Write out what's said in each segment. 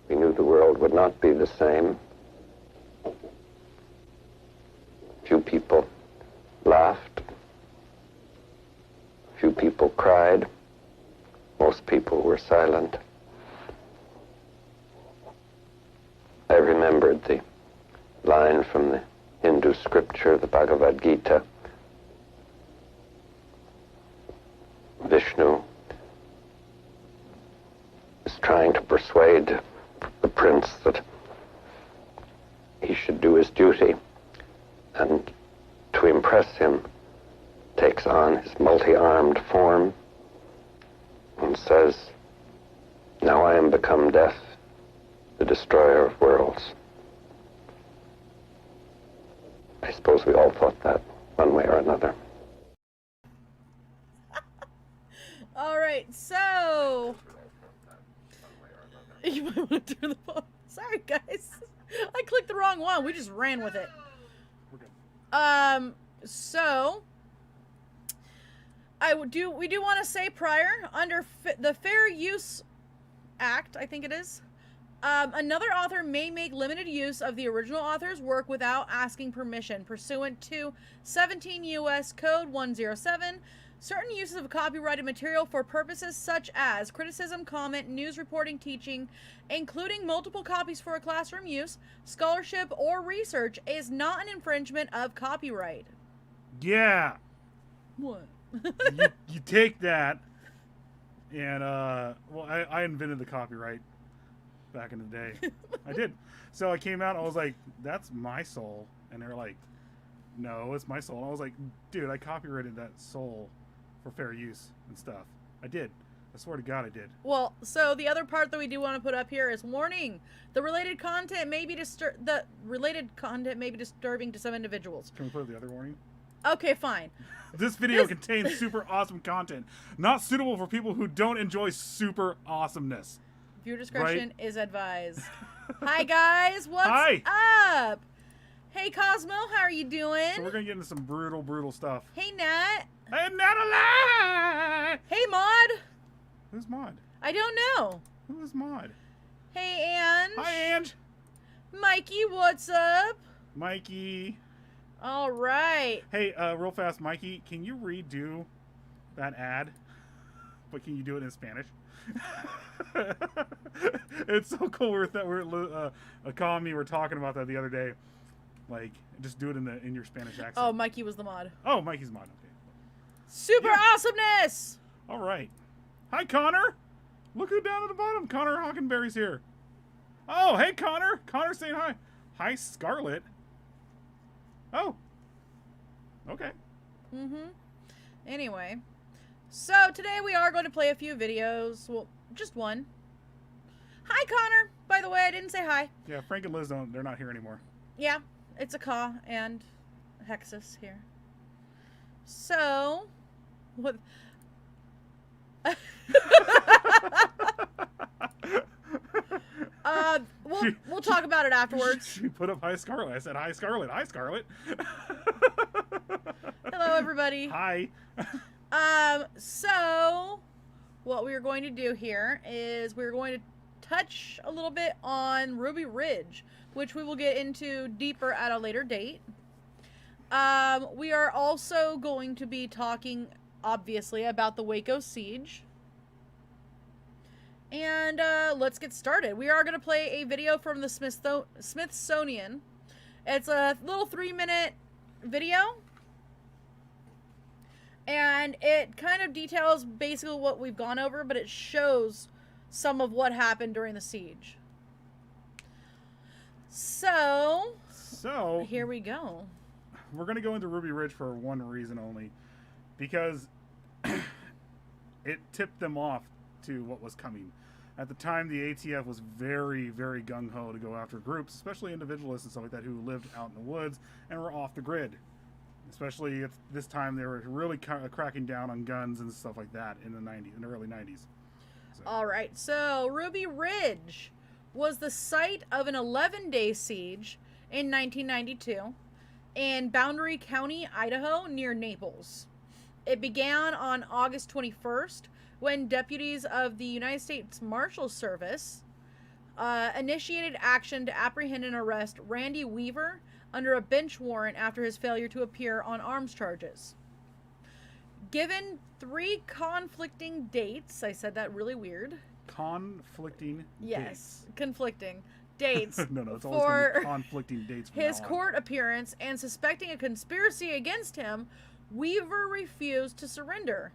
We knew the world would not be the same. Few people laughed. Few people cried. Most people were silent. I remembered the line from the Hindu scripture, the Bhagavad Gita. Vishnu is trying to persuade the prince that he should do his duty, and to impress him takes on his multi-armed form and says, "Now I am become death, the destroyer of worlds." I suppose we all thought that one way or another. All right, so you might want to turn the phone. Sorry, guys, I clicked the wrong one. We just ran with it. So we do want to say prior, under the Fair Use Act, I think it is, another author may make limited use of the original author's work without asking permission, pursuant to 17 U.S. Code 107. Certain uses of copyrighted material for purposes such as criticism, comment, news reporting, teaching, including multiple copies for classroom use, scholarship, or research, is not an infringement of copyright. Yeah. What? you take that, and well, I invented the copyright back in the day. I did. So I came out, I was like, "That's my soul," and they're like, "No, it's my soul." And I was like, "Dude, I copyrighted that soul for fair use and stuff." I did. I swear to God, I did. Well, so the other part that we do want to put up here is warning: the related content may be disturbing to some individuals. Can we put up the other warning? Okay, fine. This video contains super awesome content, not suitable for people who don't enjoy super awesomeness. Viewer discretion is advised. Hi guys, what's up? Hey Cosmo, how are you doing? So we're gonna get into some brutal stuff. Hey Nat. Hey Natalie! Hey Maud. Who's Maud? I don't know. Who is Maud? Hey Ange. Hi Ange. Mikey, what's up? Mikey. All right. Hey, real fast, Mikey, can you redo that ad? But can you do it in Spanish? It's so cool. We're Akam and me were talking about that the other day. Like, just do it in your Spanish accent. Oh, Mikey was the mod. Oh, Mikey's mod. Okay. Super awesomeness. All right. Hi, Connor. Look who down at the bottom. Connor Hockenberry's here. Oh, hey, Connor. Connor's saying hi. Hi, Scarlett. Oh. Okay. Anyway, so today we are going to play a few videos. Well, just one. Hi, Connor. By the way, I didn't say hi. Yeah, Frank and Liz they're not here anymore. Yeah, it's a Ka and Hexus here. So, what? We'll talk about it afterwards. She put up hi Scarlett. I said hi Scarlett. Hi Scarlett. Hello everybody. Hi. So what we are going to do here is we're going to touch a little bit on Ruby Ridge, which we will get into deeper at a later date. We are also going to be talking, obviously, about the Waco siege. And let's get started. We are going to play a video from the Smithsonian. It's a little 3-minute video. And it kind of details basically what we've gone over, but it shows some of what happened during the siege. So here we go. We're going to go into Ruby Ridge for one reason only. Because it tipped them off to what was coming. At the time, the ATF was very, very gung-ho to go after groups, especially individualists and stuff like that, who lived out in the woods and were off the grid. Especially at this time, they were really cracking down on guns and stuff like that in the early 90s. So. All right, so Ruby Ridge was the site of an 11-day siege in 1992. in Boundary County, Idaho, near Naples. It began on August 21st when deputies of the United States Marshal Service initiated action to apprehend and arrest Randy Weaver under a bench warrant after his failure to appear on arms charges. Given 3 conflicting dates, I said that really weird. Conflicting Yes, conflicting dates. no, it's always going to be conflicting dates. From His now on. court appearance and suspecting a conspiracy against him, Weaver refused to surrender,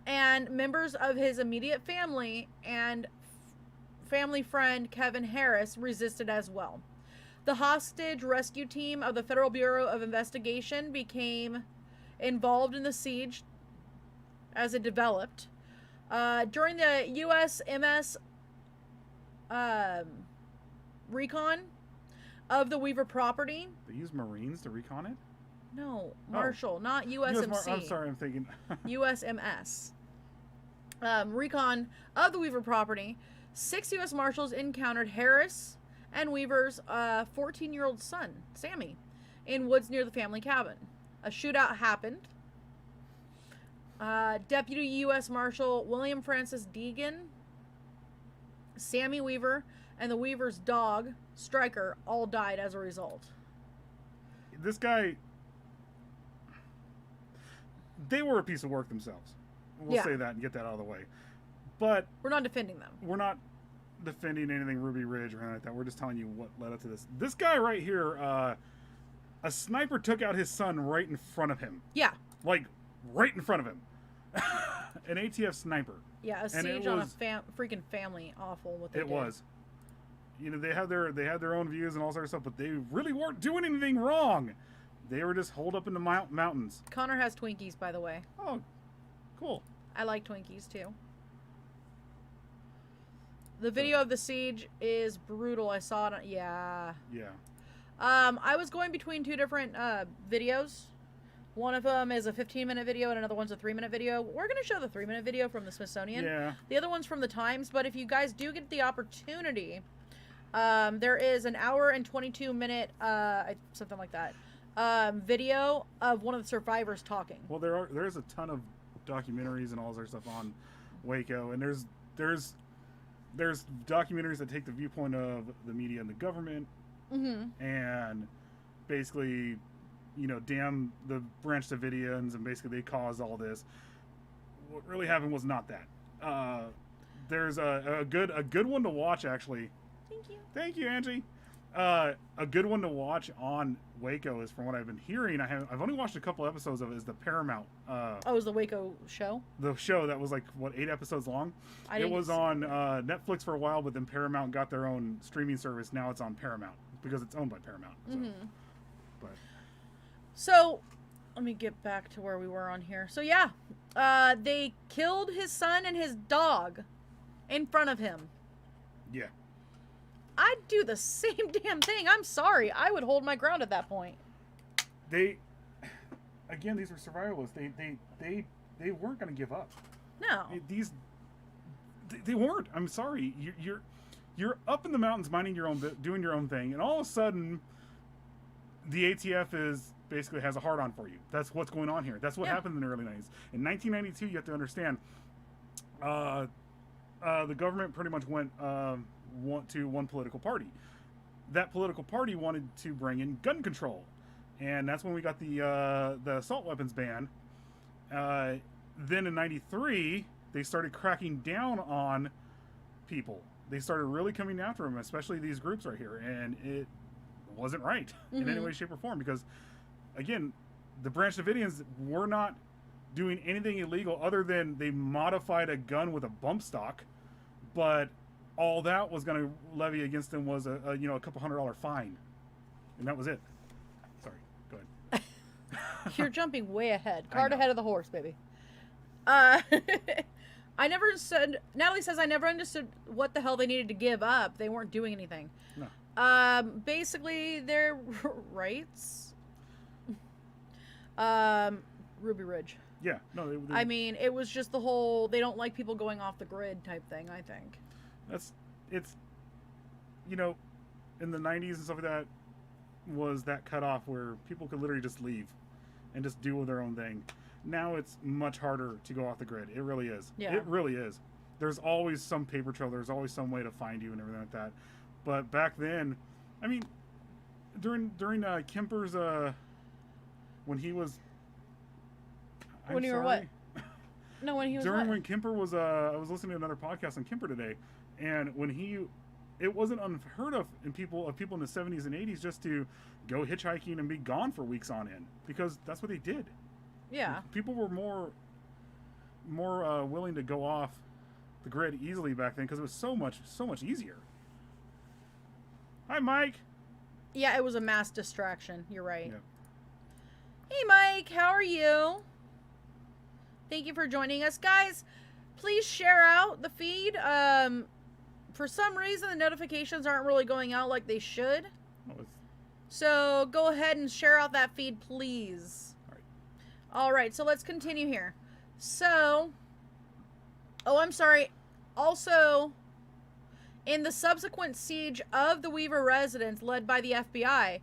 and members of his immediate family and family friend Kevin Harris resisted as well. The hostage rescue team of the Federal Bureau of Investigation became involved in the siege as it developed. During the USMS recon of the Weaver property. They use Marines to recon it? No, Marshall, not USMC. I'm sorry, I'm thinking. USMS. Recon of the Weaver property. 6 U.S. Marshals encountered Harris and Weaver's 14-year-old son, Sammy, in woods near the family cabin. A shootout happened. Deputy U.S. Marshal William Francis Deegan, Sammy Weaver, and the Weaver's dog, Stryker, all died as a result. This guy, they were a piece of work themselves. We'll say that and get that out of the way. But we're not defending them. We're not defending anything Ruby Ridge or anything like that. We're just telling you what led up to this. This guy right here, a sniper took out his son right in front of him. Yeah. Like, right in front of him. An ATF sniper. Yeah, a siege on a freaking family. Awful what they did. It was. You know, they had their own views and all sorts of stuff, but they really weren't doing anything wrong. They were just holed up in the mountains. Connor has Twinkies, by the way. Oh, cool. I like Twinkies, too. The video of the siege is brutal. I saw it on... Yeah. Yeah. I was going between 2 different videos. One of them is a 15-minute video and another one's a 3-minute video. We're going to show the 3-minute video from the Smithsonian. Yeah. The other one's from the Times, but if you guys do get the opportunity, there is an hour and 22-minute, something like that, video of one of the survivors talking. Well, there's a ton of documentaries and all sorts of stuff on Waco, and there's documentaries that take the viewpoint of the media and the government, and basically, you know, damn the Branch Davidians, and basically they caused all this. What really happened was not that. There's a good one to watch, actually. Thank you, Angie. A good one to watch on Waco is, from what I've been hearing, I've only watched a couple episodes of it, is the Paramount. It was the Waco show? The show that was like, 8 episodes long? It was on Netflix for a while, but then Paramount got their own streaming service. Now it's on Paramount because it's owned by Paramount. So, let me get back to where we were on here. So, yeah, they killed his son and his dog in front of him. Yeah. I'd do the same damn thing. I'm sorry. I would hold my ground at that point. These were survivalists. They weren't going to give up. No. They weren't. I'm sorry. You're up in the mountains minding your own, doing your own thing, and all of a sudden, the ATF basically has a hard-on for you. That's what's going on here. That's what happened in the early 90s. In 1992, you have to understand, the government pretty much went to one political party. That political party wanted to bring in gun control, and that's when we got the assault weapons ban. Then in '93, they started cracking down on people. They started really coming after them, especially these groups right here, and it wasn't right in any way, shape, or form, because, again, the Branch Davidians were not doing anything illegal other than they modified a gun with a bump stock, but all that was going to levy against them was a couple $100 fine, and that was it. Sorry, go ahead. You're jumping way ahead. Cart ahead of the horse, baby. I never understood. Natalie says, I never understood what the hell they needed to give up. They weren't doing anything. No. Basically, their rights. Ruby Ridge. Yeah. No. I mean, it was just the whole, they don't like people going off the grid type thing, I think. It's in the 90s and stuff like that, was that cutoff where people could literally just leave and just do their own thing. Now it's much harder to go off the grid. It really is. Yeah. It really is. There's always some paper trail. There's always some way to find you and everything like that. But back then, I mean, during Kemper's when he was. When you were what? No, when he was during what? when Kemper was I was listening to another podcast on Kemper today, and when it wasn't unheard of in people in the 70s and 80s just to go hitchhiking and be gone for weeks on end, because that's what they did. Yeah. People were more willing to go off the grid easily back then because it was so much easier. Hi, Mike. Yeah, it was a mass distraction. You're right. Yeah. Hey, Mike. How are you? Thank you for joining us, guys. Please share out the feed. For some reason, the notifications aren't really going out like they should. So go ahead and share out that feed, please. All right, so let's continue here. So, I'm sorry. Also, in the subsequent siege of the Weaver residence led by the FBI,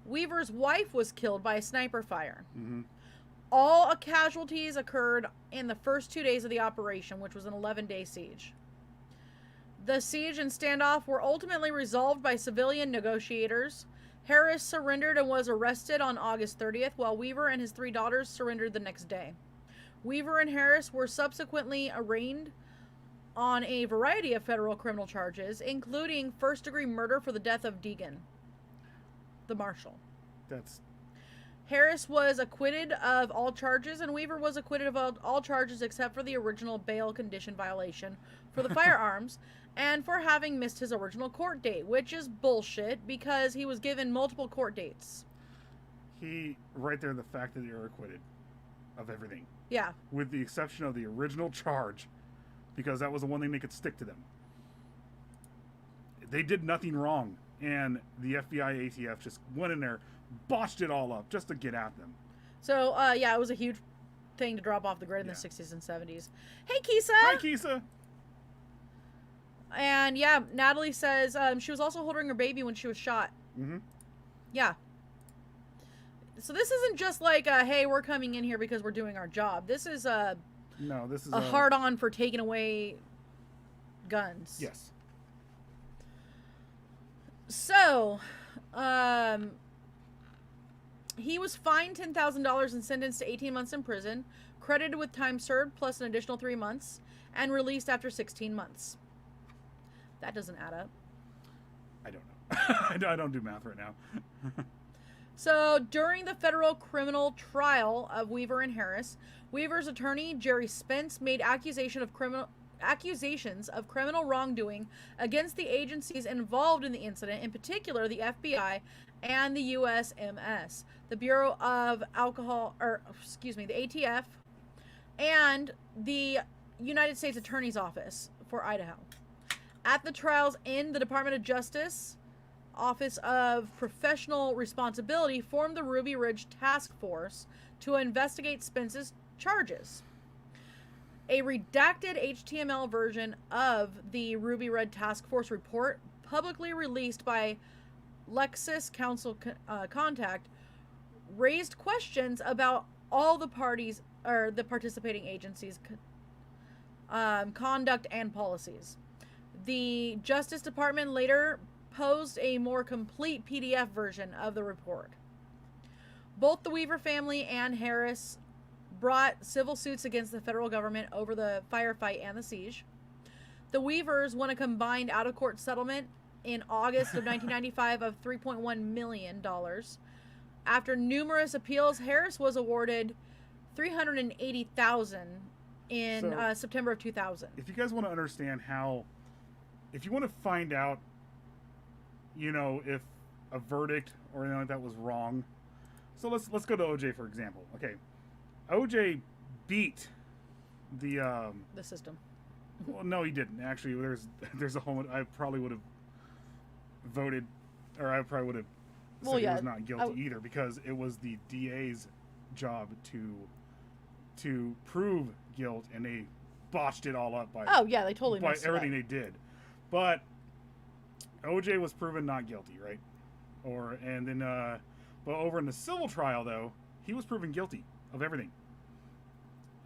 Weaver's wife was killed by a sniper fire. Mm-hmm. All casualties occurred in the first 2 days of the operation, which was an 11-day siege. The siege and standoff were ultimately resolved by civilian negotiators. Harris surrendered and was arrested on August 30th, while Weaver and his 3 daughters surrendered the next day. Weaver and Harris were subsequently arraigned on a variety of federal criminal charges, including first-degree murder for the death of Deegan, the marshal. Harris was acquitted of all charges, and Weaver was acquitted of all charges except for the original bail condition violation for the firearms and for having missed his original court date, which is bullshit because he was given multiple court dates. Right there, the fact that they were acquitted of everything. Yeah. With the exception of the original charge, because that was the one thing they could stick to them. They did nothing wrong, and the FBI ATF just went in there, botched it all up just to get at them. So, it was a huge thing to drop off the grid in the 60s and 70s. Hey, Kisa! Hi, Kisa! And, yeah, Natalie says she was also holding her baby when she was shot. Mm-hmm. Yeah. So this isn't just like, hey, we're coming in here because we're doing our job. This is a hard-on for taking away guns. Yes. So, he was fined $10,000 and sentenced to 18 months in prison, credited with time served plus an additional 3 months, and released after 16 months. That doesn't add up. I don't know. I don't do math right now. So, during the federal criminal trial of Weaver and Harris, Weaver's attorney, Jerry Spence, made accusations of criminal wrongdoing against the agencies involved in the incident, in particular the FBI and the USMS, the Bureau of the ATF, and the United States Attorney's Office for Idaho. At the trial's end, the Department of Justice Office of Professional Responsibility formed the Ruby Ridge Task Force to investigate Spence's charges. A redacted HTML version of the Ruby Red Task Force report, publicly released by Lexis Counsel Contact, raised questions about all the parties or the participating agencies' conduct and policies. The Justice Department later posed a more complete PDF version of the report. Both the Weaver family and Harris brought civil suits against the federal government over the firefight and the siege. The Weavers won a combined out-of-court settlement in August of 1995 of $3.1 million. After numerous appeals, Harris was awarded $380,000 in September of 2000. If you guys want to understand if you want to find out, if a verdict or anything like that was wrong, so let's go to OJ for example. Okay, OJ beat the system. Well, no, he didn't. Actually, there's a whole. I probably would have voted, or I probably would have said he was not guilty either, because it was the DA's job to prove guilt, and they botched it all up by. Oh yeah, they totally by everything they did. But OJ was proven not guilty, right? But over in the civil trial, though, he was proven guilty of everything.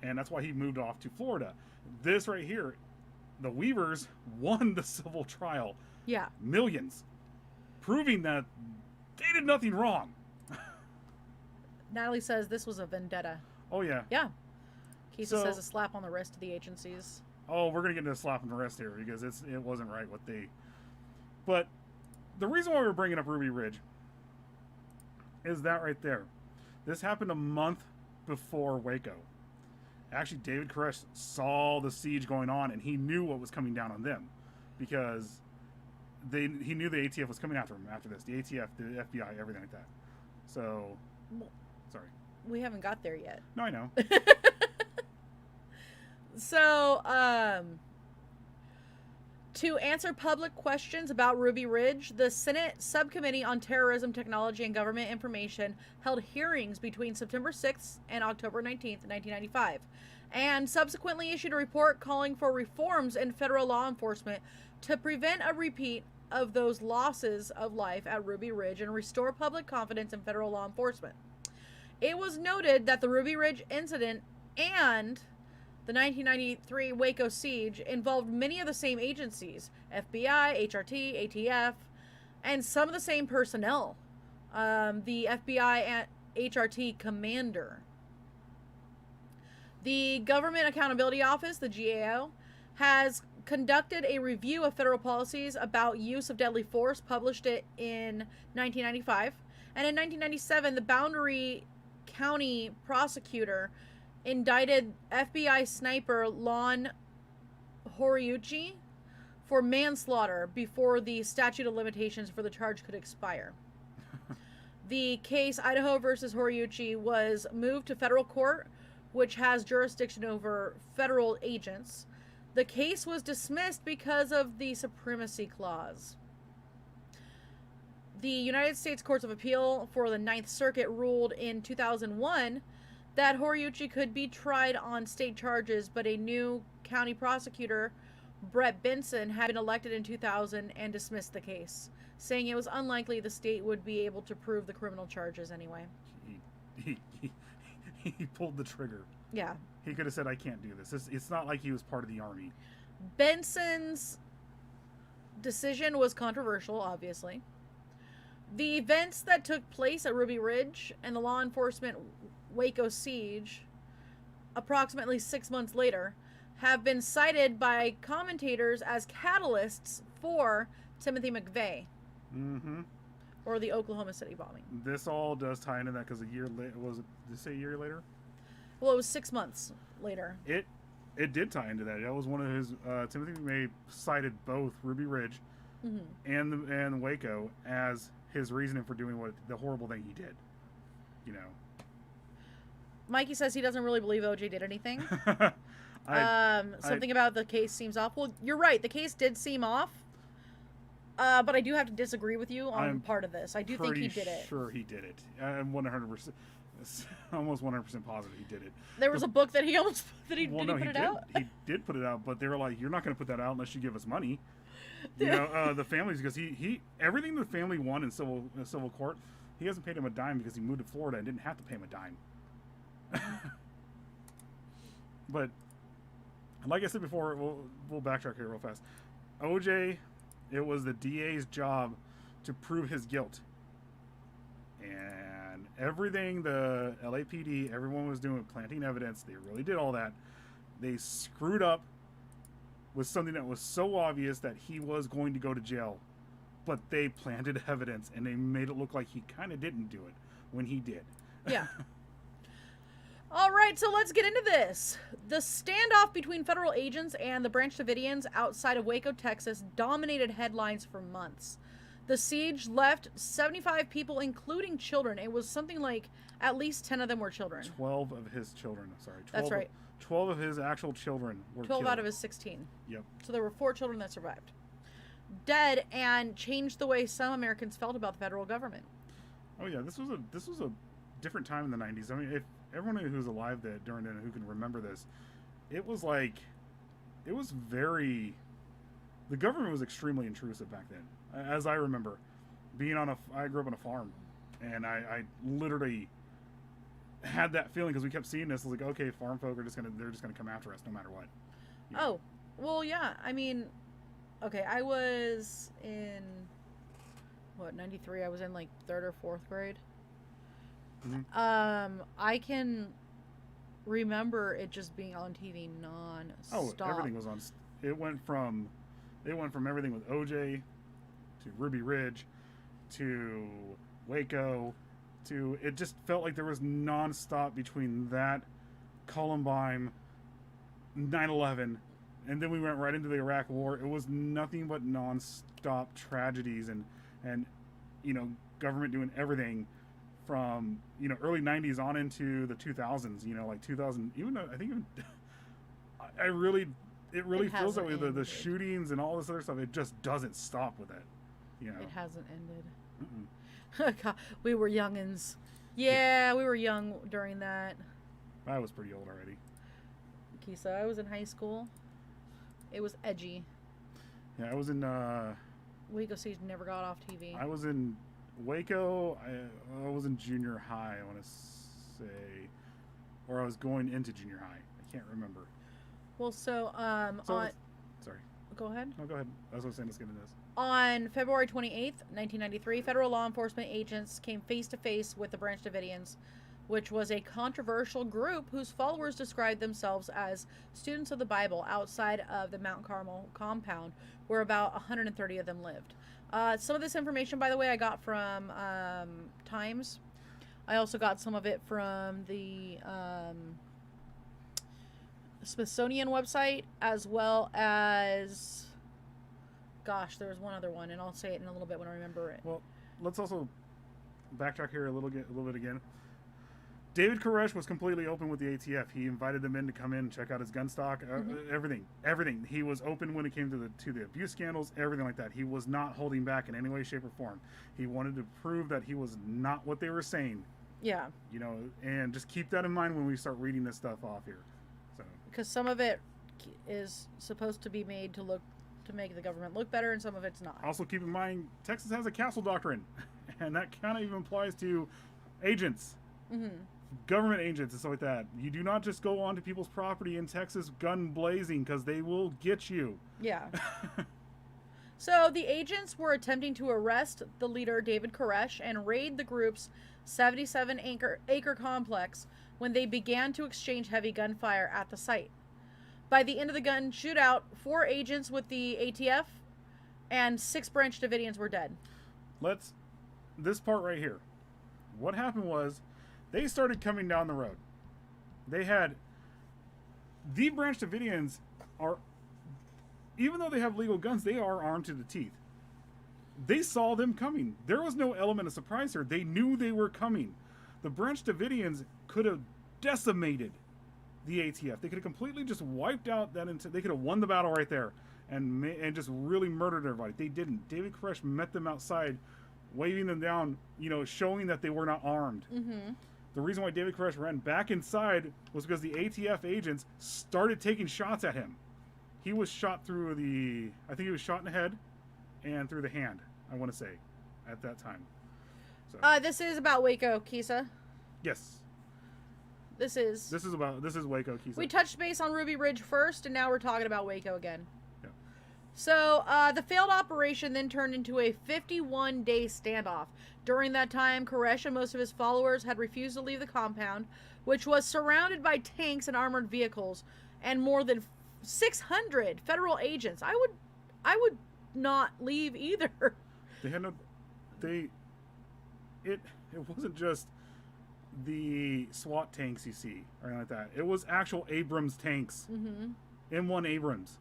And that's why he moved off to Florida. This right here, the Weavers won the civil trial. Yeah. Millions. Proving that they did nothing wrong. Natalie says this was a vendetta. Oh, yeah. Yeah. Keisa says a slap on the wrist to the agencies. Oh, we're going to get into a slap on the wrist here because it wasn't right what they... But the reason why we're bringing up Ruby Ridge is that right there. This happened a month before Waco. Actually, David Koresh saw the siege going on, and he knew what was coming down on them because he knew the ATF was coming after him after this. The ATF, the FBI, everything like that. So, sorry. We haven't got there yet. No, I know. So, to answer public questions about Ruby Ridge, the Senate Subcommittee on Terrorism, Technology, and Government Information held hearings between September 6th and October 19th, 1995, and subsequently issued a report calling for reforms in federal law enforcement to prevent a repeat of those losses of life at Ruby Ridge and restore public confidence in federal law enforcement. It was noted that the Ruby Ridge incident and the 1993 Waco siege involved many of the same agencies, FBI, HRT, ATF, and some of the same personnel. The FBI and HRT commander. The Government Accountability Office, the GAO, has conducted a review of federal policies about use of deadly force, published it in 1995. And in 1997, the Boundary County prosecutor indicted FBI sniper Lon Horiuchi for manslaughter before the statute of limitations for the charge could expire. The case, Idaho versus Horiuchi, was moved to federal court, which has jurisdiction over federal agents. The case was dismissed because of the supremacy clause. The United States Courts of Appeal for the Ninth Circuit ruled in 2001 that Horiuchi could be tried on state charges, but a new county prosecutor, Brett Benson, had been elected in 2000 and dismissed the case, saying it was unlikely the state would be able to prove the criminal charges anyway. He pulled the trigger. Yeah. He could have said, I can't do this. It's not like he was part of the army. Benson's decision was controversial, obviously. The events that took place at Ruby Ridge and the law enforcement Waco siege, approximately 6 months later, have been cited by commentators as catalysts for Timothy McVeigh. Mm-hmm. Or the Oklahoma City bombing. This all does tie into that because a year later, did it say a year later? Well, it was 6 months later. It did tie into that. That was one of his, Timothy McVeigh cited both Ruby Ridge and Waco as his reasoning for doing the horrible thing he did. You know. Mikey says he doesn't really believe OJ did anything. Something about the case seems off. Well, you're right. The case did seem off. But I do have to disagree with you on part of this. I do think he did it. Sure he did it. I'm 100%, almost 100% positive he did it. There was a book that he almost put it out? He did put it out, but they were like, you're not going to put that out unless you give us money. You know, the families, because he everything the family won in civil court, he hasn't paid him a dime because he moved to Florida and didn't have to pay him a dime. But like I said before, we'll backtrack here real fast. OJ, it was the DA's job to prove his guilt. And everything the LAPD, everyone was doing, planting evidence, they really did all that. They screwed up with something that was so obvious that he was going to go to jail. But they planted evidence and they made it look like he kind of didn't do it when he did. Yeah. All right, so let's get into this. The standoff between federal agents and the Branch Davidians outside of Waco, Texas, dominated headlines for months. The siege left 75 people, including children. It was something like at least 10 of them were children. 12 of his children, sorry. That's right. 12 of his actual children were 12 killed. out of his 16. Yep. So there were 4 children that survived. Dead, and changed the way some Americans felt about the federal government. Oh yeah, this was a different time in the 90s. I mean, if everyone who's alive during then who can remember this, it was very, the government was extremely intrusive back then, as I remember. I grew up on a farm, and I literally had that feeling because we kept seeing this. I was like, okay, farm folk they're just gonna come after us no matter what. You know? Oh, well, yeah. I mean, okay, I was in, 93? I was in, like, 3rd or 4th grade. Mm-hmm. I can remember it just being on TV non-stop. Oh, everything was on. It went from everything with OJ to Ruby Ridge to Waco to it just felt like there was non-stop between that, Columbine, 9/11, and then we went right into the Iraq War. It was nothing but non-stop tragedies and government doing everything from early 90s on into the 2000s, like 2000, even though I think even it really feels that way. The shootings and all this other stuff, it just doesn't stop with it. It hasn't ended. God, we were youngins. Yeah, we were young during that. I was pretty old already. Kisa, I was in high school. It was edgy. Yeah, I was in Waco Siege never got off TV. I was in Waco. I was in junior high, I want to say, or I was going into junior high. I can't remember. Well, so sorry. Go ahead. No, go ahead. That's what I was saying. Let's get into this. On February 28th, 1993, federal law enforcement agents came face to face with the Branch Davidians, which was a controversial group whose followers described themselves as students of the Bible outside of the Mount Carmel compound, where about 130 of them lived. Some of this information, by the way, I got from Times. I also got some of it from the Smithsonian website, as well as, gosh, there was one other one, and I'll say it in a little bit when I remember it. Well, let's also backtrack here a little bit again. David Koresh was completely open with the ATF. He invited them in to come in and check out his gun stock, everything. He was open when it came to the abuse scandals, everything like that. He was not holding back in any way, shape, or form. He wanted to prove that he was not what they were saying. Yeah. And just keep that in mind when we start reading this stuff off here. So. Because some of it is supposed to be made to make the government look better, and some of it's not. Also, keep in mind, Texas has a castle doctrine, and that kind of even applies to agents. Mm-hmm. Government agents and stuff like that. You do not just go onto people's property in Texas gun blazing, because they will get you. Yeah. So the agents were attempting to arrest the leader, David Koresh, and raid the group's 77-acre complex when they began to exchange heavy gunfire at the site. By the end of the gun shootout, 4 agents with the ATF and 6 Branch Davidians were dead. This part right here. What happened was, they started coming down the road. They had, the Branch Davidians are, even though they have legal guns, they are armed to the teeth. They saw them coming. There was no element of surprise here. They knew they were coming. The Branch Davidians could have decimated the ATF. They could have completely just wiped out that. They could have won the battle right there and just really murdered everybody. They didn't. David Koresh met them outside, waving them down, showing that they were not armed. Mm-hmm. The reason why David Koresh ran back inside was because the ATF agents started taking shots at him. He was shot through I think he was shot in the head and through the hand, I want to say, at that time. So. This is about Waco, Kisa. Yes. This is Waco, Kisa. We touched base on Ruby Ridge first, and now we're talking about Waco again. Yeah. So, the failed operation then turned into a 51-day standoff. During that time, Koresh and most of his followers had refused to leave the compound, which was surrounded by tanks and armored vehicles, and more than 600 federal agents. I would not leave either. They had no. It wasn't just the SWAT tanks you see or anything like that. It was actual Abrams tanks. Mm-hmm. M1 Abrams.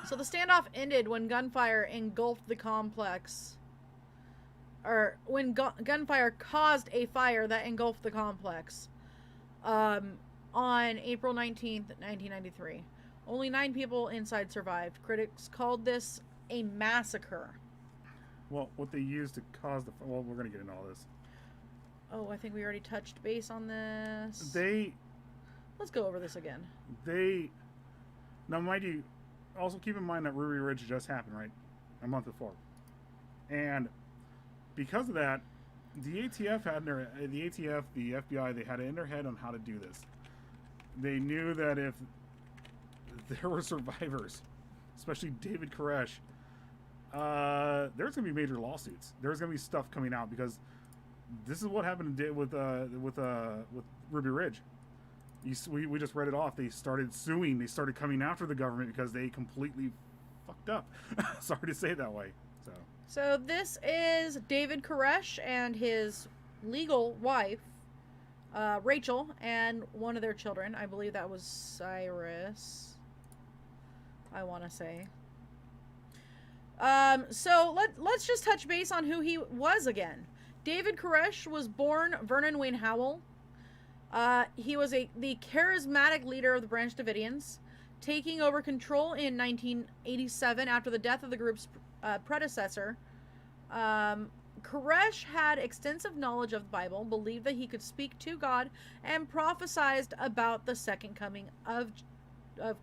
So the standoff ended when gunfire engulfed the complex. Or when gunfire caused a fire that engulfed the complex. On April 19th, 1993. Only 9 people inside survived. Critics called this a massacre. Well, what they used to cause the... Well, we're going to get into all this. Oh, I think we already touched base on this. Let's go over this again. Now, mind you, also keep in mind that Ruby Ridge just happened, right? A month before. And because of that, the ATF the FBI, they had it in their head on how to do this. They knew that if there were survivors, especially David Koresh, there's going to be major lawsuits. There's going to be stuff coming out because this is what happened with Ruby Ridge. We just read it off. They started suing. They started coming after the government because they completely fucked up. Sorry to say it that way. So this is David Koresh and his legal wife, Rachel, and one of their children. I believe that was Cyrus, I want to say. So let's just touch base on who he was again. David Koresh was born Vernon Wayne Howell. He was the charismatic leader of the Branch Davidians, taking over control in 1987 after the death of the group's predecessor. Koresh had extensive knowledge of the Bible, believed that he could speak to God, and prophesied about the second coming of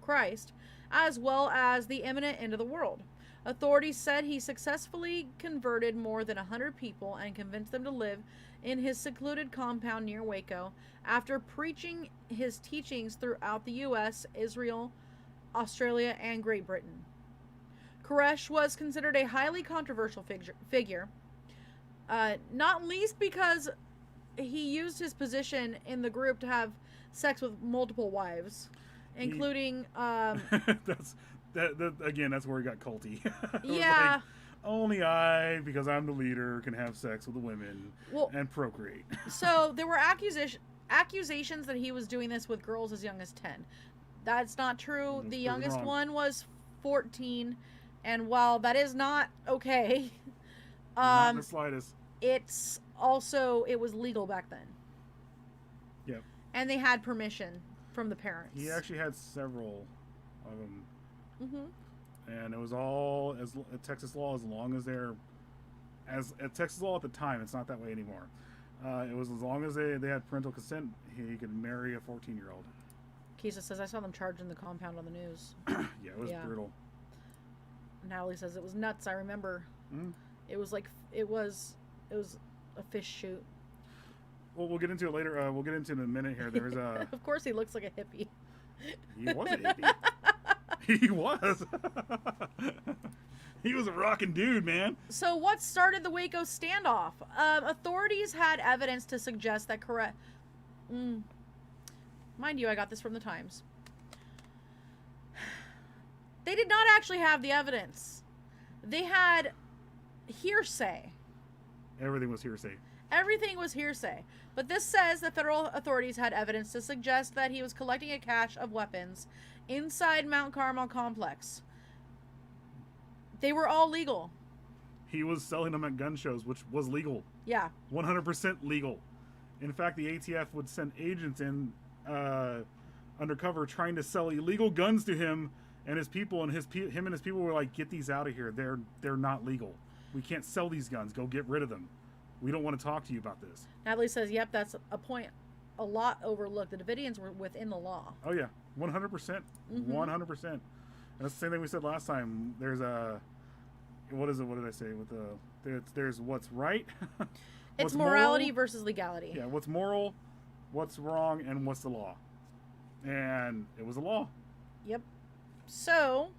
Christ, as well as the imminent end of the world. Authorities said he successfully converted more than 100 people and convinced them to live in his secluded compound near Waco after preaching his teachings throughout the U.S., Israel, Australia, and Great Britain. Koresh was considered a highly controversial figure, not least because he used his position in the group to have sex with multiple wives, including... That's where he got culty. Yeah. Like, only I, because I'm the leader, can have sex with the women and procreate. So there were accusations that he was doing this with girls as young as 10. That's not true. The youngest one was 14, and while that is not okay, not in the slightest. It was legal back then. Yep. And they had permission from the parents. He actually had several of them. Mm-hmm. And it was all as Texas law, as long as Texas law at the time. It's not that way anymore. It was as long as they had parental consent, he could marry a 14-year-old. Kisa says, I saw them charging the compound on the news. Yeah, it was brutal. Natalie says it was nuts. I remember. It was a fish shoot. Well, we'll get into it later. We'll get into it in a minute here. There's a. Of course, he looks like a hippie. He was a hippie. He was. He was a rockin' dude, man. So what started the Waco standoff? Authorities had evidence to suggest that mind you, I got this from the Times. They did not actually have the evidence. They had hearsay. Everything was hearsay. Everything was hearsay. But this says that federal authorities had evidence to suggest that he was collecting a cache of weapons inside Mount Carmel complex. They were all legal. He was selling them at gun shows, which was legal. Yeah. 100% legal. In fact, the ATF would send agents in undercover trying to sell illegal guns to him and his people, and him and his people were like, get these out of here. They're not legal. We can't sell these guns. Go get rid of them. We don't want to talk to you about this. Natalie says, yep, that's a point a lot overlooked. The Davidians were within the law. Oh, yeah. 100%. 100%. And that's the same thing we said last time. There's a... What is it? What did I say? There's what's right. It's morality versus legality. Yeah, what's moral, what's wrong, and what's the law. And it was the law. Yep. So,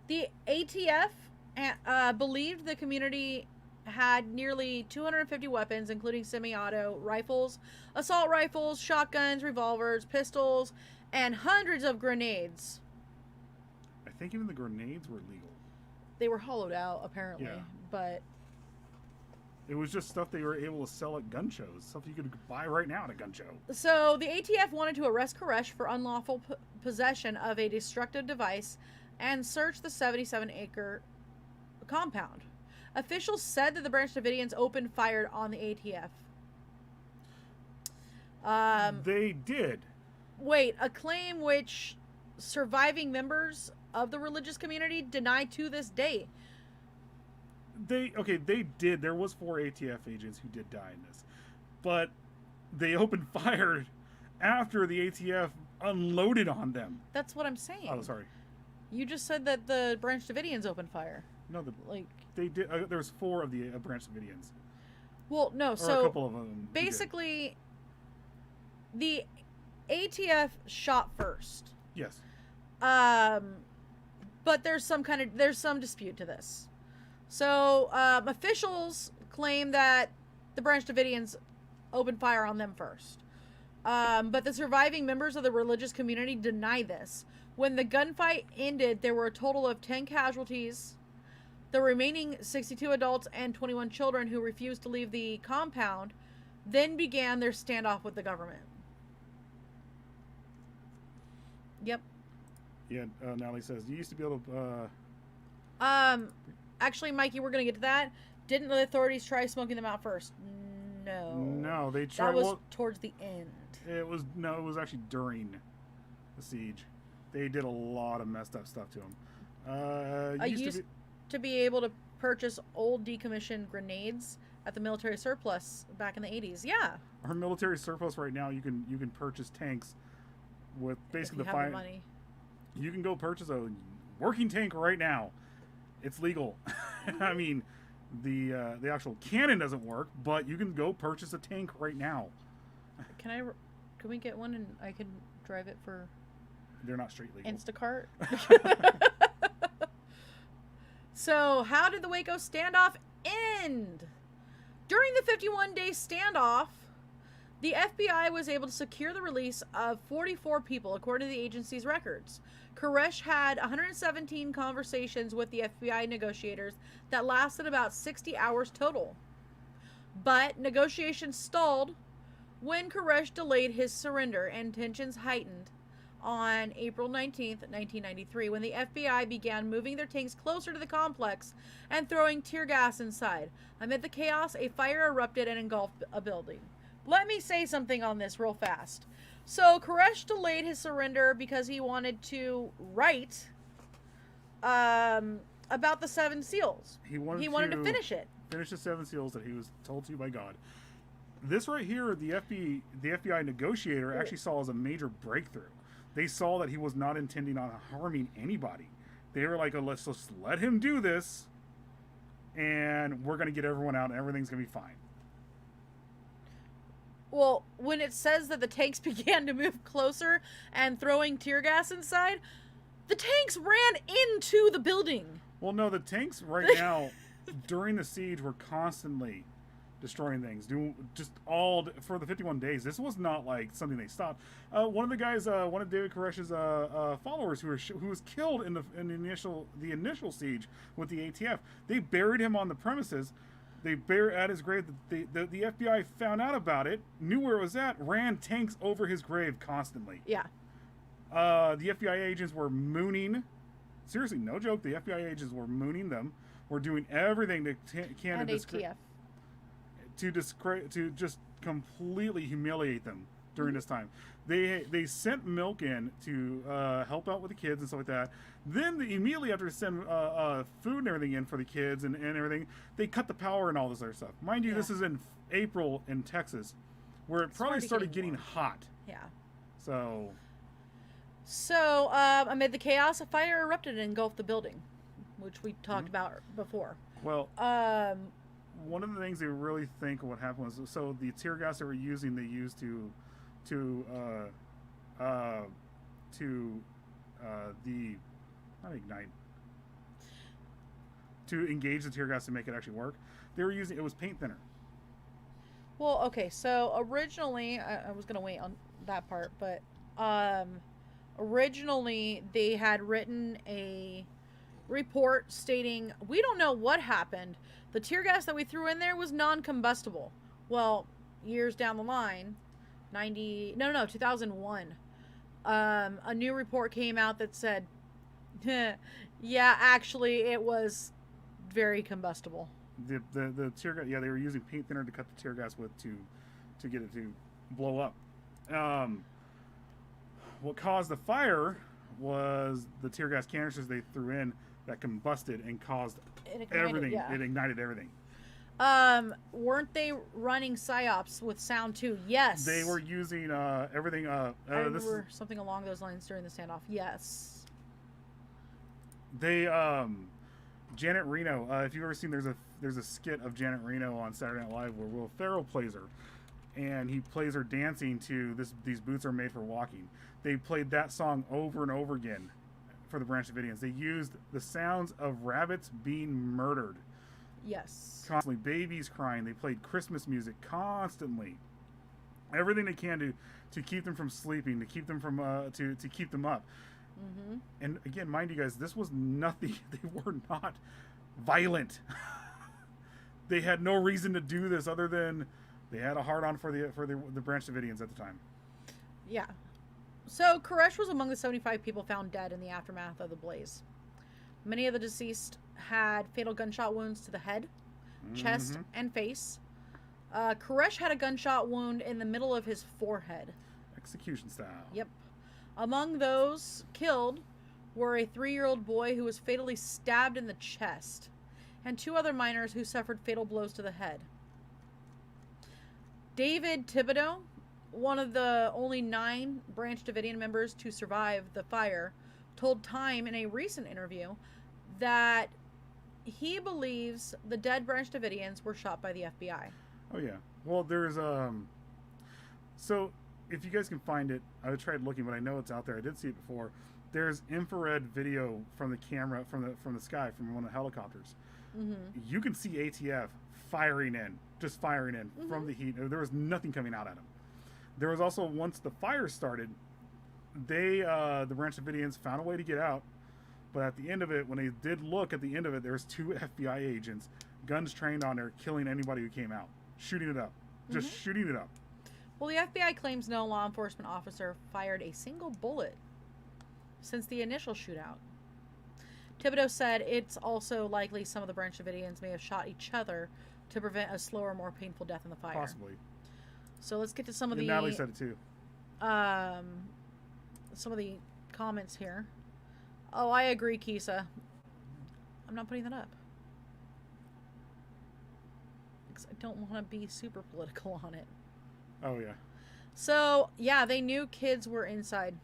the ATF believed the community had nearly 250 weapons, including semi-auto rifles, assault rifles, shotguns, revolvers, pistols, and hundreds of grenades. I think even the grenades were legal. They were hollowed out, apparently, but... It was just stuff they were able to sell at gun shows. Stuff you could buy right now at a gun show. So, the ATF wanted to arrest Koresh for unlawful possession of a destructive device and search the 77-acre compound. Officials said that the Branch Davidians opened fire on the ATF. They did. Wait, a claim which surviving members of the religious community deny to this day. They did. There was 4 ATF agents who did die in this. But they opened fire after the ATF unloaded on them. That's what I'm saying. Oh, sorry. You just said that the Branch Davidians opened fire. No, like they did. There was 4 of the Branch Davidians. well, no, Or so a couple of them. basically the ATF shot first. Yes. But there's some dispute to this. So officials claim that the Branch Davidians opened fire on them first. But the surviving members of the religious community deny this. When the gunfight ended, there were a total of 10 casualties. The remaining 62 adults and 21 children who refused to leave the compound then began their standoff with the government. Yep. Yeah, Natalie says, you used to be able to... Actually, Mikey, we're going to get to that. Didn't the authorities try smoking them out first? No. No, they tried... That was towards the end. It was actually during the siege. They did a lot of messed up stuff to them. I used to be able to purchase old decommissioned grenades at the military surplus back in the 80s. Yeah. Our military surplus right now, you can purchase tanks with basically if you have the money. You can go purchase a working tank right now. It's legal. I mean, the actual cannon doesn't work, but you can go purchase a tank right now. Can we get one and I can drive it for... They're not straight legal. Instacart? So, how did the Waco standoff end? During the 51-day standoff, the FBI was able to secure the release of 44 people, according to the agency's records. Koresh had 117 conversations with the FBI negotiators that lasted about 60 hours total. But negotiations stalled when Koresh delayed his surrender and tensions heightened on April 19th, 1993, when the FBI began moving their tanks closer to the complex and throwing tear gas inside. Amid the chaos, a fire erupted and engulfed a building. Let me say something on this real fast. So Koresh delayed his surrender because he wanted to write about the 7 seals. He wanted to finish it. Finish the 7 seals that he was told to by God. This right here, the FBI negotiator actually saw as a major breakthrough. They saw that he was not intending on harming anybody. They were like, oh, let's just let him do this, and we're going to get everyone out, and everything's going to be fine. Well, when it says that the tanks began to move closer and throwing tear gas inside, the tanks ran into the building. Well, no, the tanks right now, during the siege, were constantly destroying things, doing just all for the 51 days. This was not like something they stopped. One of the guys, one of David Koresh's followers, who was killed in the initial siege with the ATF, they buried him on the premises. They buried at his grave. The FBI found out about it, knew where it was at, ran tanks over his grave constantly. Yeah. The FBI agents were mooning. Seriously, no joke. The FBI agents were mooning them. Were doing everything to ATF. To just completely humiliate them during this time. They sent milk in to help out with the kids and stuff like that. Then immediately after they send food and everything in for the kids and everything, they cut the power and all this other stuff. Mind you, This is in April in Texas, where it probably started getting hot. Yeah. So amid the chaos, a fire erupted and engulfed the building, which we talked about before. Well, one of the things they really think what happened was, so the tear gas they were using, they used to engage the tear gas to make it actually work. They were using, it was paint thinner. Well, okay, so originally, I was going to wait on that part, but originally they had written a report stating, we don't know what happened. The tear gas that we threw in there was non-combustible. Well, years down the line, 2001, a new report came out that said, yeah, actually, it was very combustible. The tear gas, they were using paint thinner to cut the tear gas with to get it to blow up. What caused the fire was the tear gas canisters they threw in that combusted and caused everything. Yeah. It ignited everything. Weren't they running psyops with sound too? Yes. They were using everything. I remember something along those lines during the standoff. Yes. They Janet Reno. If you've ever seen, there's a skit of Janet Reno on Saturday Night Live where Will Ferrell plays her, and he plays her dancing to These Boots Are Made for Walking. They played that song over and over again for the Branch Davidians. They used the sounds of rabbits being murdered. Yes. Constantly, babies crying. They played Christmas music constantly. Everything they can to keep them from sleeping, to keep them from to keep them up. Mm-hmm. And again, mind you guys, this was nothing. They were not violent. They had no reason to do this other than they had a hard-on for the Branch Davidians at the time. Yeah. So Koresh was among the 75 people found dead in the aftermath of the blaze. Many of the deceased had fatal gunshot wounds to the head, chest, and face. Koresh had a gunshot wound in the middle of his forehead. Execution style. Yep. Among those killed were a 3-year-old boy who was fatally stabbed in the chest, and 2 other minors who suffered fatal blows to the head. David Thibodeau, one of the only 9 Branch Davidian members to survive the fire, told Time in a recent interview that he believes the dead Branch Davidians were shot by the FBI. Oh yeah. Well, there's so if you guys can find it, I tried looking, but I know it's out there. I did see it before. There's infrared video from the camera from the sky from one of the helicopters. Mm-hmm. You can see ATF firing in from the heat. There was nothing coming out at them. There was also, once the fire started, the Branch Davidians found a way to get out. But at the end of it, when they did look at the end of it, there was 2 FBI agents, guns trained on there, killing anybody who came out, shooting it up, just shooting it up. Well, the FBI claims no law enforcement officer fired a single bullet since the initial shootout. Thibodeau said it's also likely some of the Branch Davidians may have shot each other to prevent a slower, more painful death in the fire. Possibly. So let's get to some of the... Natalie said it too. Some of the comments here. Oh, I agree, Kisa. I'm not putting that up. Because I don't want to be super political on it. Oh, yeah. So, yeah, they knew kids were inside.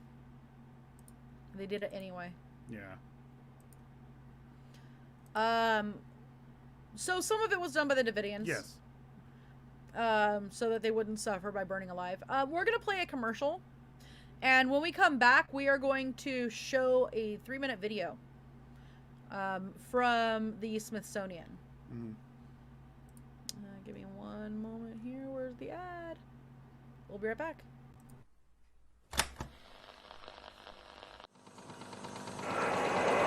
They did it anyway. Yeah. So some of it was done by the Davidians. Yes. So that they wouldn't suffer by burning alive. We're going to play a commercial. And when we come back, we are going to show a 3-minute video from the Smithsonian. Mm-hmm. Give me one moment here. Where's the ad? We'll be right back.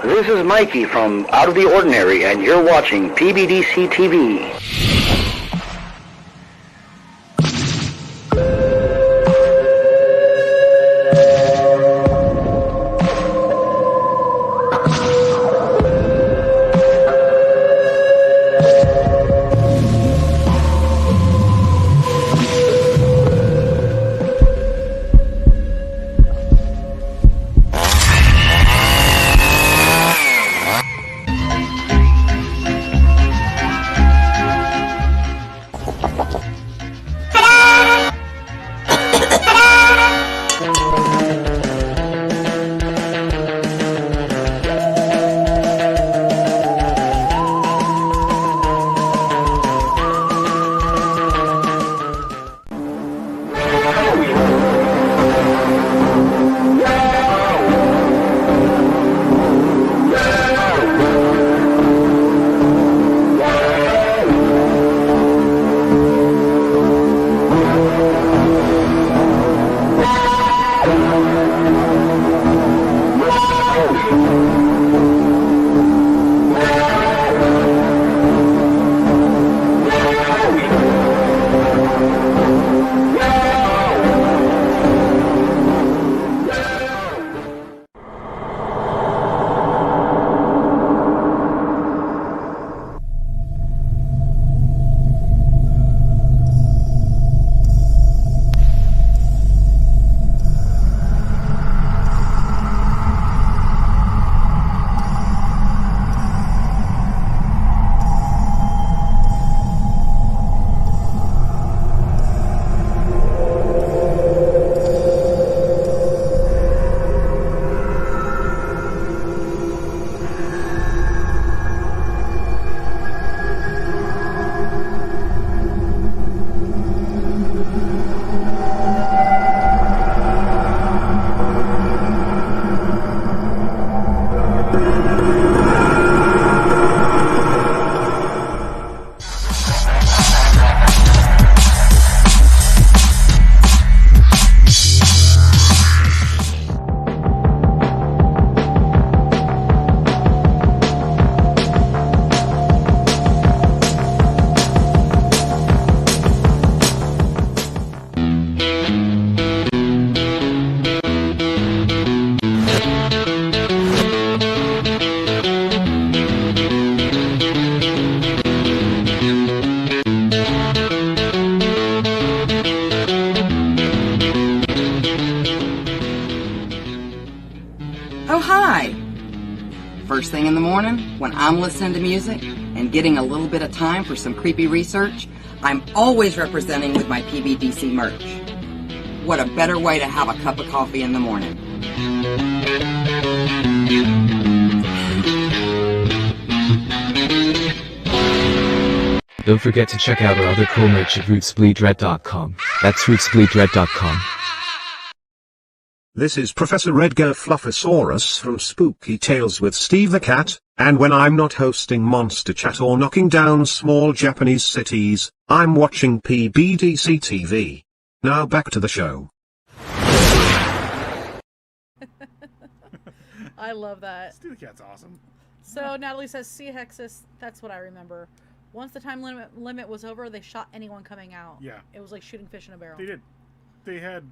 This is Mikey from Out of the Ordinary, and you're watching PBDC TV. Hi! First thing in the morning, when I'm listening to music and getting a little bit of time for some creepy research, I'm always representing with my PBDC merch. What a better way to have a cup of coffee in the morning. Don't forget to check out our other cool merch at rootsbleedred.com. That's rootsbleedred.com. This is Professor Edgar Fluffosaurus from Spooky Tales with Steve the Cat, and when I'm not hosting Monster Chat or knocking down small Japanese cities, I'm watching PBDC TV. Now back to the show. I love that. Steve the Cat's awesome. So Natalie says, "See Hexus, that's what I remember. Once the time limit was over, they shot anyone coming out. Yeah. It was like shooting fish in a barrel." They did. They had...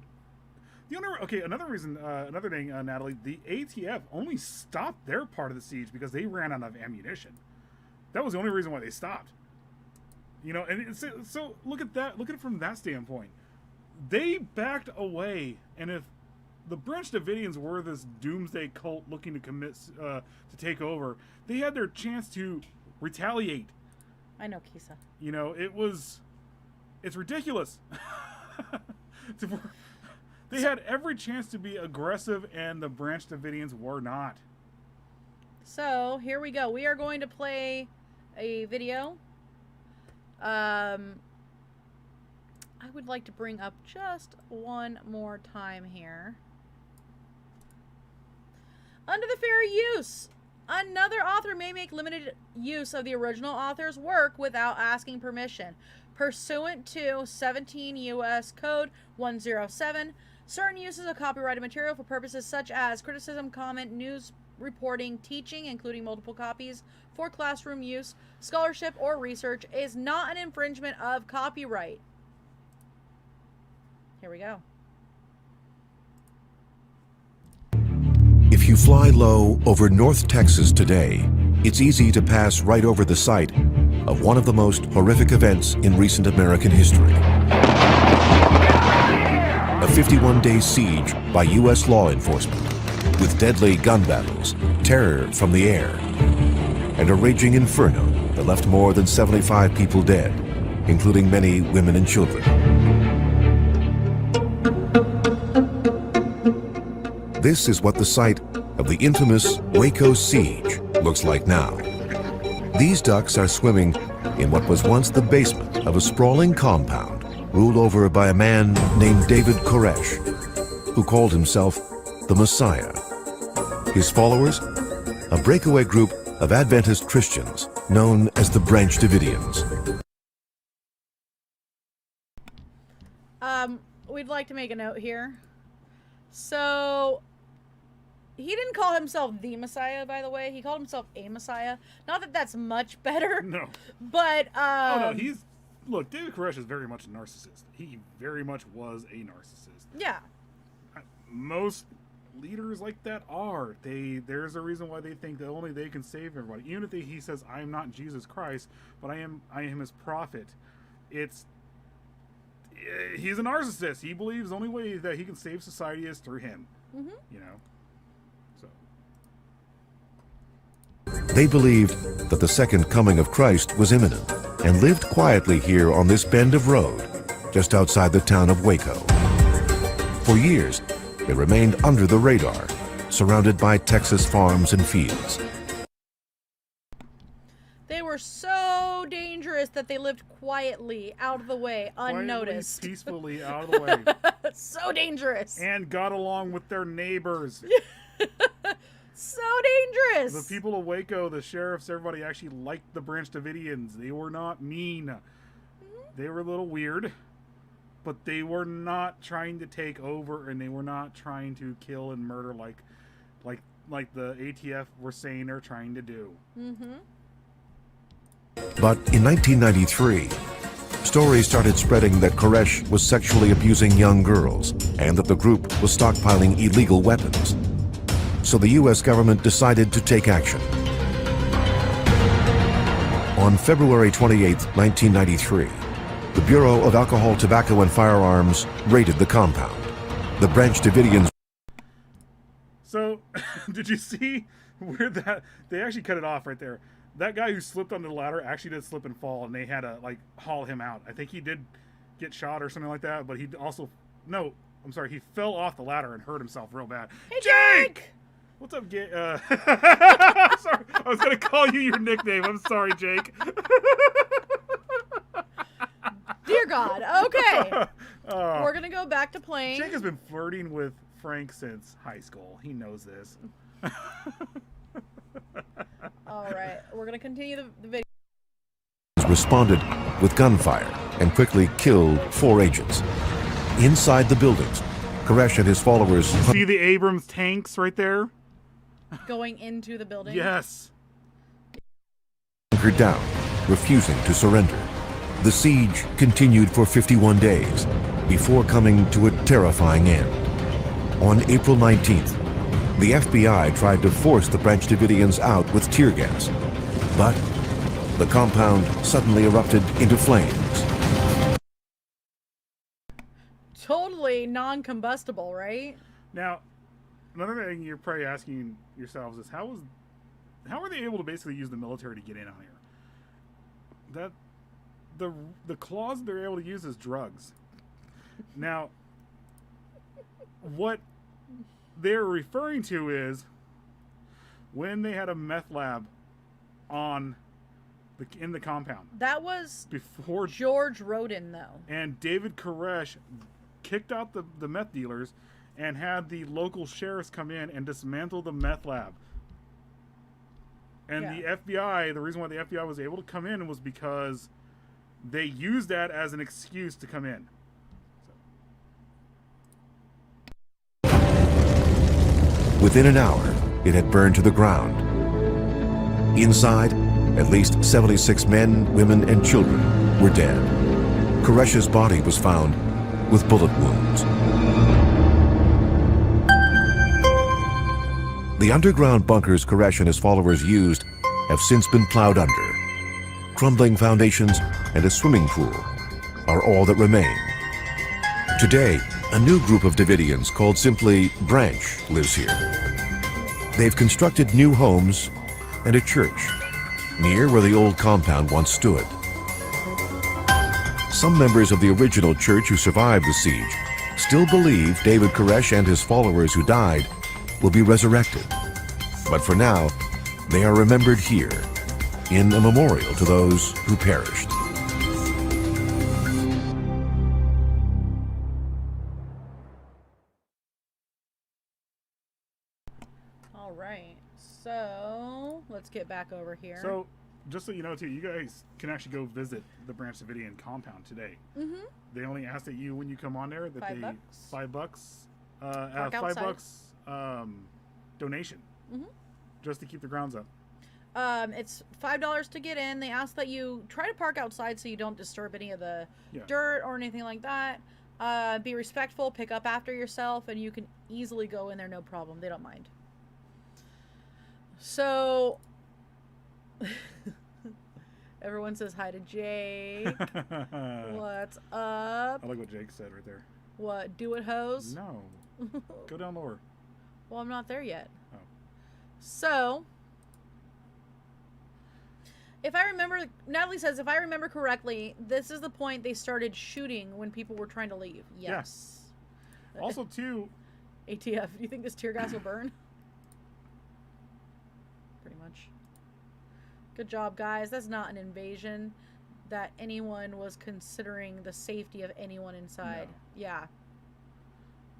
another reason, another thing, Natalie, the ATF only stopped their part of the siege because they ran out of ammunition. That was the only reason why they stopped. You know, and so look at that. Look at it from that standpoint. They backed away, and if the Branch Davidians were this doomsday cult looking to to take over, they had their chance to retaliate. I know, Kisa. You know, it's ridiculous. They had every chance to be aggressive, and the Branch Davidians were not. So, here we go. We are going to play a video. I would like to bring up just one more time here. Under the fair use, another author may make limited use of the original author's work without asking permission. Pursuant to 17 U.S. Code 107, certain uses of copyrighted material for purposes such as criticism, comment, news reporting, teaching, including multiple copies for classroom use, scholarship, or research, is not an infringement of copyright. Here we go. If you fly low over North Texas today, it's easy to pass right over the site of one of the most horrific events in recent American history. A 51-day siege by U.S. law enforcement, with deadly gun battles, terror from the air, and a raging inferno that left more than 75 people dead, including many women and children. This is what the site of the infamous Waco siege looks like now. These ducks are swimming in what was once the basement of a sprawling compound ruled over by a man named David Koresh, who called himself the Messiah. His followers, a breakaway group of Adventist Christians known as the Branch Davidians. We'd like to make a note here. So, he didn't call himself the Messiah, by the way. He called himself a Messiah. Not that that's much better. No. But, oh, no, look, David Koresh is very much a narcissist. He very much was a narcissist. Yeah. Most leaders like that are. There's a reason why they think that only they can save everybody. Even if he says, "I am not Jesus Christ, but I am his prophet." He's a narcissist. He believes the only way that he can save society is through him. Mm-hmm. You know? So. They believed that the second coming of Christ was imminent and lived quietly here on this bend of road just outside the town of Waco. For years, they remained under the radar, surrounded by Texas farms and fields. They were so dangerous that they lived quietly, out of the way, unnoticed. Quietly, peacefully, out of the way. So dangerous. And got along with their neighbors. So dangerous. The people of Waco, the sheriffs, everybody actually liked the Branch Davidians. They were not mean. Mm-hmm. They were a little weird, but they were not trying to take over, and they were not trying to kill and murder like the ATF were saying they're trying to do. Mm-hmm. But in 1993, stories started spreading that Koresh was sexually abusing young girls and that the group was stockpiling illegal weapons. So the U.S. government decided to take action. On February 28, 1993, the Bureau of Alcohol, Tobacco, and Firearms raided the compound. The Branch Davidians. So, did you see where that they actually cut it off right there? That guy who slipped onto the ladder actually did slip and fall, and they had to like haul him out. I think he did get shot or something like that, but he also he fell off the ladder and hurt himself real bad. Hey, Jake! What's up, Jake? Sorry, I was gonna call you your nickname. I'm sorry, Jake. Dear God. Okay. We're gonna go back to playing. Jake has been flirting with Frank since high school. He knows this. All right, we're gonna continue the video. Responded with gunfire and quickly killed 4 agents. Inside the buildings, Koresh and his followers See the Abrams tanks right there? Going into the building. Yes. hunkered down, refusing to surrender. The siege continued for 51 days before coming to a terrifying end. On April 19th, the FBI tried to force the Branch Davidians out with tear gas, but the compound suddenly erupted into flames. Totally non-combustible, right? Now, another thing you're probably asking yourselves is how are they able to basically use the military to get in on here? The clause they're able to use is drugs. Now, what they're referring to is when they had a meth lab in the compound. That was before George Roden, though. And David Koresh kicked out the meth dealers and had the local sheriffs come in and dismantle the meth lab. And the FBI, the reason why the FBI was able to come in was because they used that as an excuse to come in. Within an hour, it had burned to the ground. Inside, at least 76 men, women, and children were dead. Koresh's body was found with bullet wounds. The underground bunkers Koresh and his followers used have since been plowed under. Crumbling foundations and a swimming pool are all that remain. Today, a new group of Davidians called simply Branch lives here. They've constructed new homes and a church near where the old compound once stood. Some members of the original church who survived the siege still believe David Koresh and his followers who died will be resurrected. But for now, they are remembered here in a memorial to those who perished. All right, so let's get back over here. So, just so you know, too, you guys can actually go visit the Branch Davidian compound today. Mm-hmm. They only ask that you, when you come on there, that $5. $5 donation, just to keep the grounds up. It's $5 to get in. They ask that you try to park outside so you don't disturb any of the dirt or anything like that. Be respectful, pick up after yourself, and you can easily go in there, no problem. They don't mind. So, everyone says hi to Jake. What's up? I like what Jake said right there. What? Do it, hoes? No. Go down lower. Well, I'm not there yet. Oh. So, if I remember, Natalie says, if I remember correctly, this is the point they started shooting when people were trying to leave. Yes. Also, too... ATF, you think this tear gas will burn? Pretty much. Good job, guys. That's not an invasion that anyone was considering the safety of anyone inside. No. Yeah.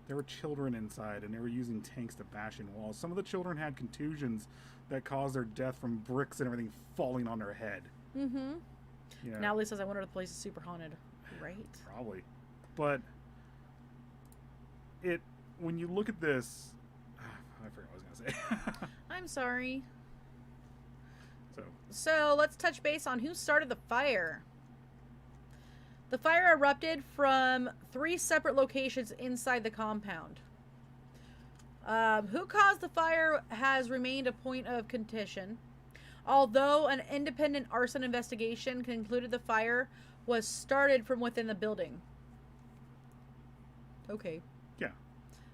There were children inside, and they were using tanks to bash in walls. Some of the children had contusions that caused their death from bricks and everything falling on their head. Mm-hmm. Yeah. Natalie says, I wonder if the place is super haunted. Right? Probably. But when you look at this... I forgot what I was going to say. I'm sorry. So let's touch base on who started the fire. The fire erupted from 3 separate locations inside the compound. Who caused the fire has remained a point of contention, although an independent arson investigation concluded the fire was started from within the building. Okay. Yeah.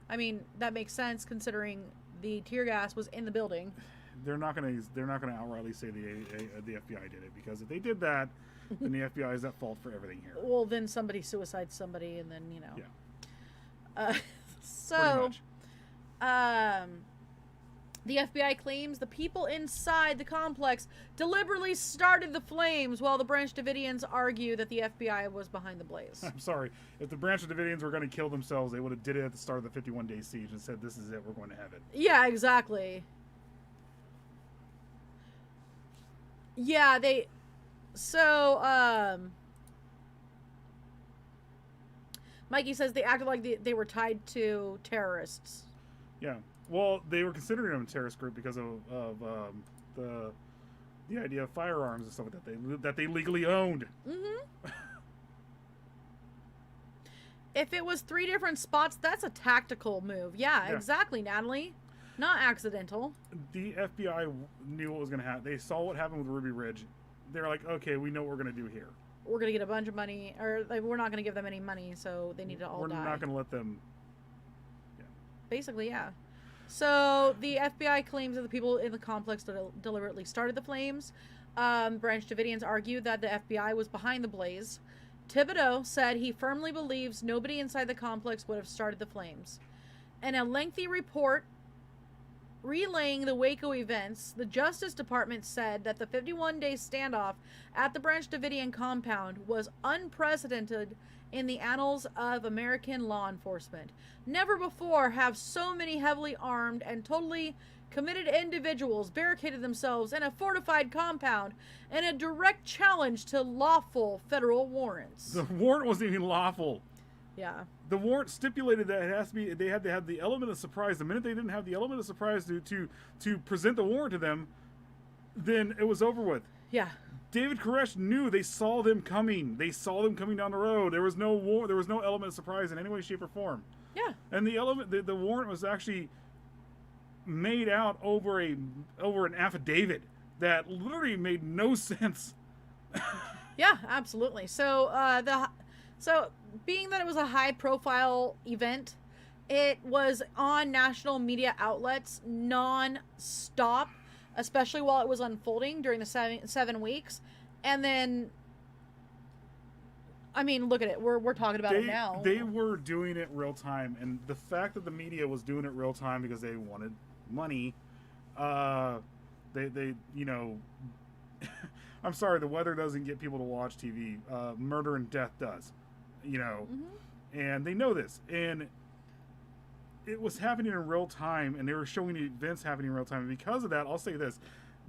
I mean, that makes sense considering the tear gas was in the building. They're not gonna outrightly say the FBI did it, because if they did that, then the FBI is at fault for everything here. Well, then somebody suicides somebody, and then Yeah. So, the FBI claims the people inside the complex deliberately started the flames, while the Branch Davidians argue that the FBI was behind the blaze. I'm sorry. If the Branch Davidians were going to kill themselves, they would have did it at the start of the 51-day siege and said, "This is it. We're going to have it." Yeah, exactly. Yeah, they... So, Mikey says they acted like they were tied to terrorists. Yeah. Well, they were considering them a terrorist group because of the idea of firearms and stuff that they legally owned. Mm-hmm. If it was 3 different spots, that's a tactical move. Yeah, exactly, Natalie. Not accidental. The FBI knew what was going to happen. They saw what happened with Ruby Ridge. They're like, okay, we know what we're going to do here. We're going to get a bunch of money, or like, we're not going to give them any money, so they need to all die. We're not going to let them... Yeah. Basically, yeah. So, the FBI claims that the people in the complex deliberately started the flames. Branch Davidians argued that the FBI was behind the blaze. Thibodeau said he firmly believes nobody inside the complex would have started the flames. In a lengthy report relaying the Waco events, the Justice Department said that the 51-day standoff at the Branch Davidian compound was unprecedented in the annals of American law enforcement. Never before have so many heavily armed and totally committed individuals barricaded themselves in a fortified compound in a direct challenge to lawful federal warrants. The warrant wasn't even lawful. Yeah. The warrant stipulated that it has to be. They had to have the element of surprise. The minute they didn't have the element of surprise to present the warrant to them, then it was over with. Yeah. David Koresh knew. They saw them coming. They saw them coming down the road. There was no There was no element of surprise in any way, shape, or form. Yeah. And the warrant was actually made out over an affidavit that literally made no sense. Yeah, absolutely. So being that it was a high-profile event, it was on national media outlets non-stop, especially while it was unfolding during the 7 weeks. And then, I mean, look at it. We're talking about it now. They were doing it real time, and the fact that the media was doing it real time because they wanted money, they you know, I'm sorry, the weather doesn't get people to watch TV. Murder and death does, you know, and they know this, and it was happening in real time, and they were showing the events happening in real time. And because of that, I'll say this: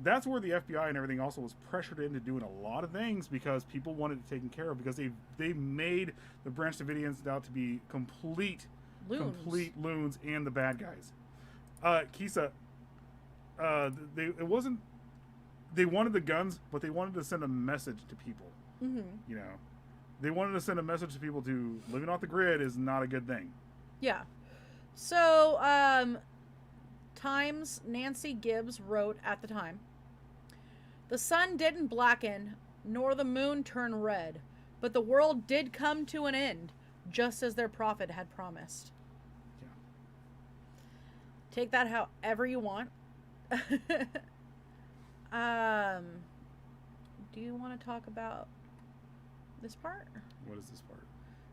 that's where the FBI and everything also was pressured into doing a lot of things because people wanted it taken care of, because they made the Branch Davidians out to be complete loons and the bad guys. Kisa, they wanted the guns, but they wanted to send a message to people. Mm-hmm. You know, they wanted to send a message to people to living off the grid is not a good thing. Yeah. So, Times' Nancy Gibbs wrote at the time, "The sun didn't blacken, nor the moon turn red, but the world did come to an end, just as their prophet had promised." Yeah. Take that however you want. Do you want to talk about this part? What is this part?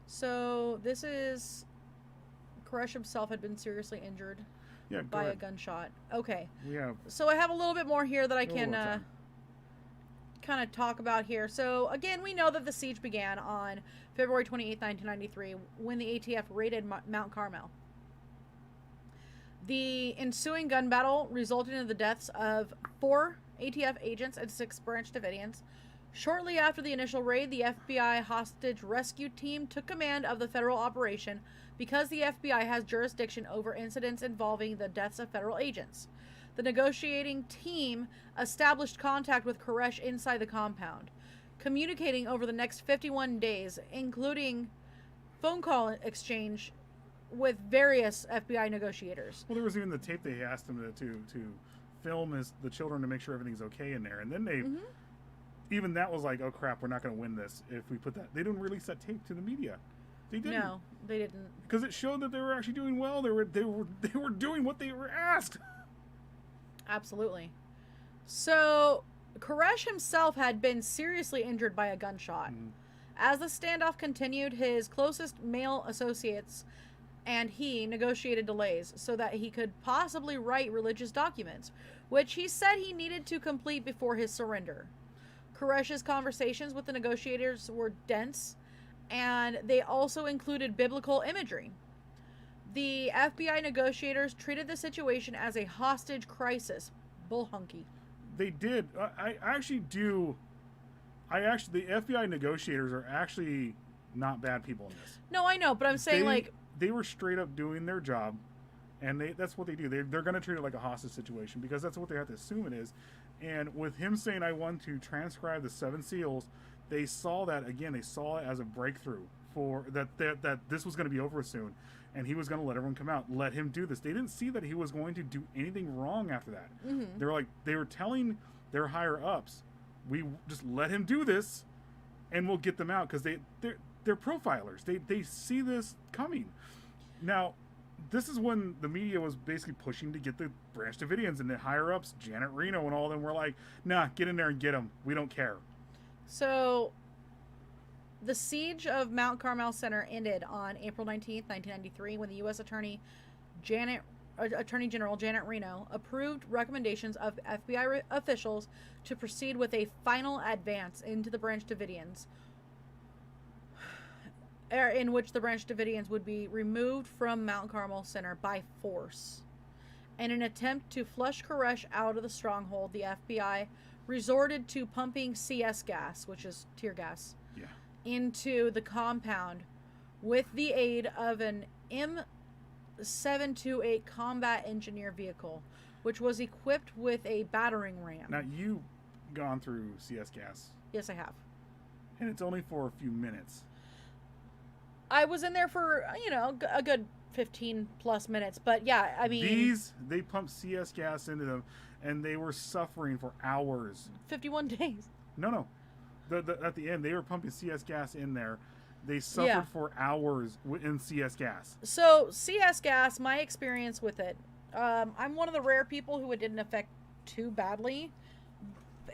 So, this is... Koresh himself had been seriously injured by a gunshot. Okay. Yeah. So I have a little bit more here that I can kind of talk about here. So again, we know that the siege began on February 28, 1993, when the ATF raided Mount Carmel. The ensuing gun battle resulted in the deaths of 4 ATF agents and 6 Branch Davidians. Shortly after the initial raid, the FBI hostage rescue team took command of the federal operation because the FBI has jurisdiction over incidents involving the deaths of federal agents. The negotiating team established contact with Koresh inside the compound, communicating over the next 51 days, including phone call exchange with various FBI negotiators. Well, there was even the tape they asked him to film the children to make sure everything's okay in there, and then they... Mm-hmm. Even that was like, oh crap, we're not going to win this if we put that. They didn't release that tape to the media. They didn't. No, they didn't. Because it showed that they were actually doing well. They were doing what they were asked. Absolutely. So, Koresh himself had been seriously injured by a gunshot. As the standoff continued, his closest male associates and he negotiated delays so that he could possibly write religious documents, which he said he needed to complete before his surrender. Koresh's conversations with the negotiators were dense, and they also included biblical imagery. The FBI negotiators treated the situation as a hostage crisis. Bullhunky. They did. The FBI negotiators are actually not bad people in this. No, I know, but I'm saying they were straight up doing their job, and that's what they do. They're going to treat it like a hostage situation because that's what they have to assume it is. And with him saying, I want to transcribe the 7 seals, they saw that, again, they saw it as a breakthrough for that this was going to be over soon, and he was going to let everyone come out. Let him do this. They didn't see that he was going to do anything wrong after that. Mm-hmm. They were telling their higher-ups, we just let him do this, and we'll get them out, because they're profilers. They see this coming. Now, this is when the media was basically pushing to get the Branch Davidians, and the higher-ups, Janet Reno and all of them, were like, nah, get in there and get them. We don't care. So, the siege of Mount Carmel Center ended on April 19th, 1993, when the U.S. Attorney General Janet Reno approved recommendations of FBI officials to proceed with a final advance into the Branch Davidians, in which the Branch Davidians would be removed from Mount Carmel Center by force. In an attempt to flush Koresh out of the stronghold, the FBI resorted to pumping CS gas, which is tear gas, into the compound with the aid of an M728 combat engineer vehicle, which was equipped with a battering ram. Now, you've gone through CS gas. Yes, I have. And it's only for a few minutes. I was in there for, a good 15 plus minutes. But yeah, I mean... They pumped CS gas into them, and they were suffering for hours. 51 days. No. At the end, they were pumping CS gas in there. They suffered for hours in CS gas. So, CS gas, my experience with it, I'm one of the rare people who it didn't affect too badly.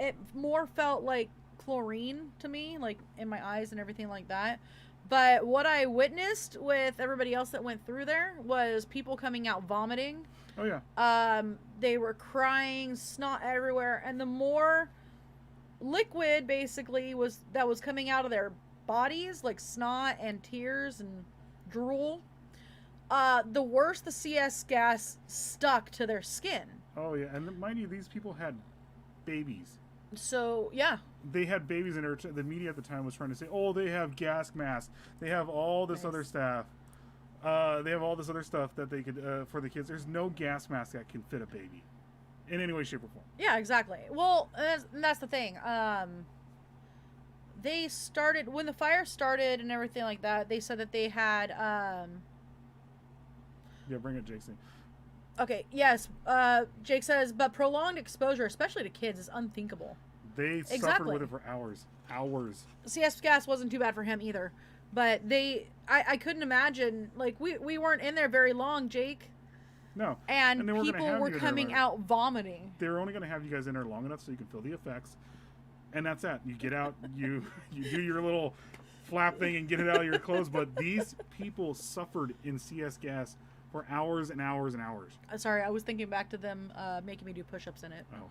It more felt like chlorine to me, like in my eyes and everything like that. But what I witnessed with everybody else that went through there was people coming out vomiting. Oh, yeah. They were crying, snot everywhere. And the more liquid, basically, that was coming out of their bodies, like snot and tears and drool, the worse the CS gas stuck to their skin. Oh, yeah. And mind you, these people had babies. So, yeah. They had babies in there. The media at the time was trying to say, oh, they have gas masks. They have all this other stuff. They have all this other stuff that they could, for the kids. There's no gas mask that can fit a baby in any way, shape, or form. Yeah, exactly. Well, that's the thing. They started, when the fire started and everything like that, they said that they had, Yeah, bring it, Jason. Okay, yes. Jake says, but prolonged exposure, especially to kids, is unthinkable. They suffered with it for hours. Hours. CS gas wasn't too bad for him either. But I couldn't imagine, like, we weren't in there very long, Jake. No. And people were coming out vomiting. They were only going to have you guys in there long enough so you can feel the effects. And that's that. You get out, you do your little flap thing and get it out of your clothes. But these people suffered in CS gas for hours and hours and hours. Sorry, I was thinking back to them making me do push-ups in it. Oh.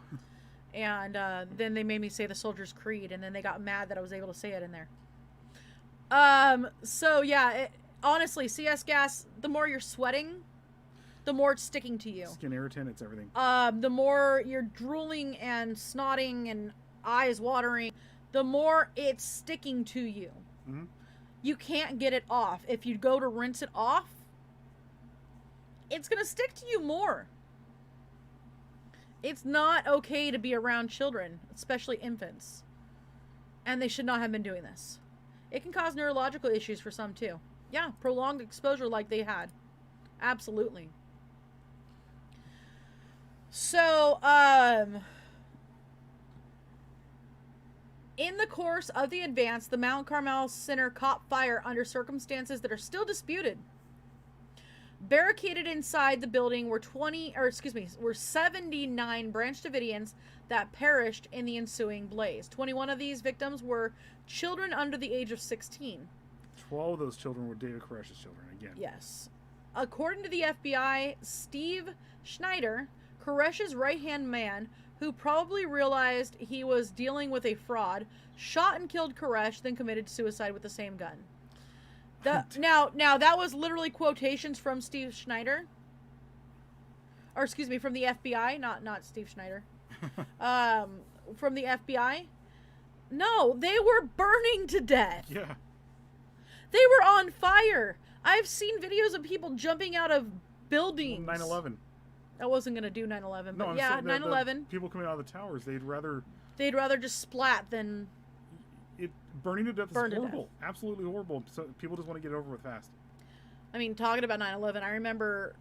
And then they made me say the Soldier's Creed, and then they got mad that I was able to say it in there. So yeah, honestly, CS gas, the more you're sweating, the more it's sticking to you. Skin irritant, it's everything. The more you're drooling and snotting and eyes watering, the more it's sticking to you. Mm-hmm. You can't get it off. If you go to rinse it off, it's going to stick to you more. It's not okay to be around children, especially infants. And they should not have been doing this. It can cause neurological issues for some too. Yeah, prolonged exposure like they had. Absolutely. So, In the course of the advance, the Mount Carmel Center caught fire under circumstances that are still disputed. Barricaded inside the building were 79 Branch Davidians that perished in the ensuing blaze. 21 of these victims were children under the age of 16. 12 of those children were David Koresh's children, again. Yes. According to the FBI, Steve Schneider, Koresh's right-hand man, who probably realized he was dealing with a fraud, shot and killed Koresh, then committed suicide with the same gun. Now that was literally quotations from Steve Schneider. Or excuse me, from the FBI, not Steve Schneider. From the FBI. No, they were burning to death. Yeah. They were on fire. I've seen videos of people jumping out of buildings. 9/11. I wasn't going to do 9/11, but No, yeah, the 9/11. people coming out of the towers, they'd rather just splat than burning to death is burn to horrible. Absolutely horrible. So people just want to get it over with fast. I mean, talking about 9/11, I remember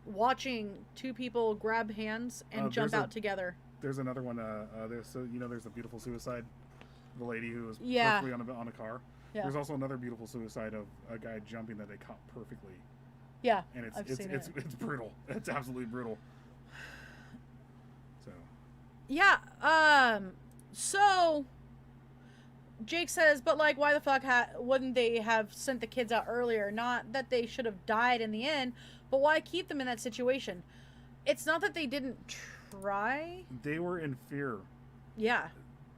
watching two people grab hands and jump out together. There's another one. There's a beautiful suicide. The lady who was Yeah. perfectly on a car. Yeah. There's also another beautiful suicide of a guy jumping that they caught perfectly. Yeah, And I've seen it's it. brutal. It's absolutely brutal. So. Yeah. So Jake says, but like, why the fuck wouldn't they have sent the kids out earlier? Not that they should have died in the end, but why keep them in that situation? It's not that they didn't try. They were in fear. Yeah.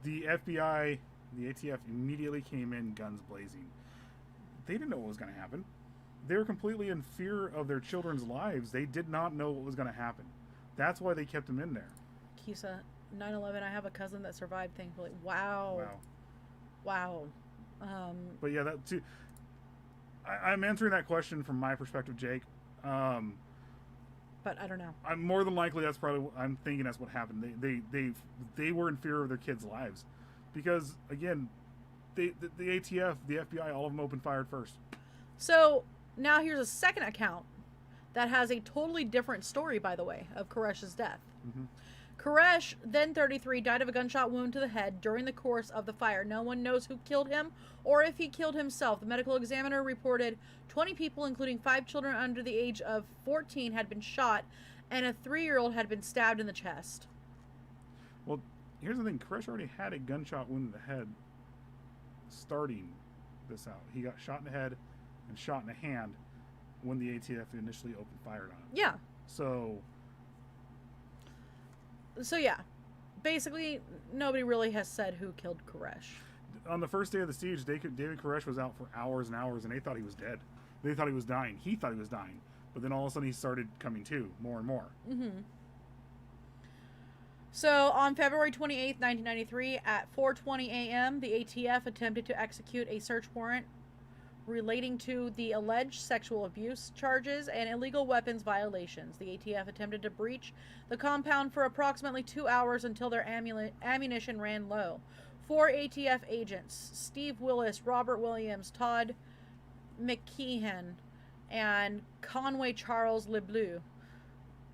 The FBI, the ATF immediately came in guns blazing. They didn't know what was going to happen. They were completely in fear of their children's lives. They did not know what was going to happen. That's why they kept them in there. Kisa, 9/11, I have a cousin that survived, thankfully. Wow. But yeah, that too. I'm answering that question from my perspective, Jake. But I don't know. I'm more than likely I'm thinking that's what happened. They were in fear of their kids' lives, because again, the ATF, the FBI, all of them opened fire first. So now here's a second account that has a totally different story, by the way, of Koresh's death. Mm-hmm. Koresh, then 33, died of a gunshot wound to the head during the course of the fire. No one knows who killed him or if he killed himself. The medical examiner reported 20 people, including 5 children under the age of 14, had been shot, and a 3-year-old had been stabbed in the chest. Well, here's the thing. Koresh already had a gunshot wound in the head starting this out. He got shot in the head and shot in the hand when the ATF initially opened fire on him. Yeah. So yeah, basically nobody really has said who killed Koresh. On the first day of the siege, David Koresh was out for hours and hours, and they thought he was dead. They thought he was dying. He thought he was dying. But then all of a sudden he started coming to more and more. Mm-hmm. So on February 28th, 1993, at 4:20 a.m., the ATF attempted to execute a search warrant relating to the alleged sexual abuse charges and illegal weapons violations. The ATF attempted to breach the compound for approximately 2 hours until their ammunition ran low. 4 ATF agents, Steve Willis, Robert Williams, Todd McKeehan, and Conway Charles LeBleu,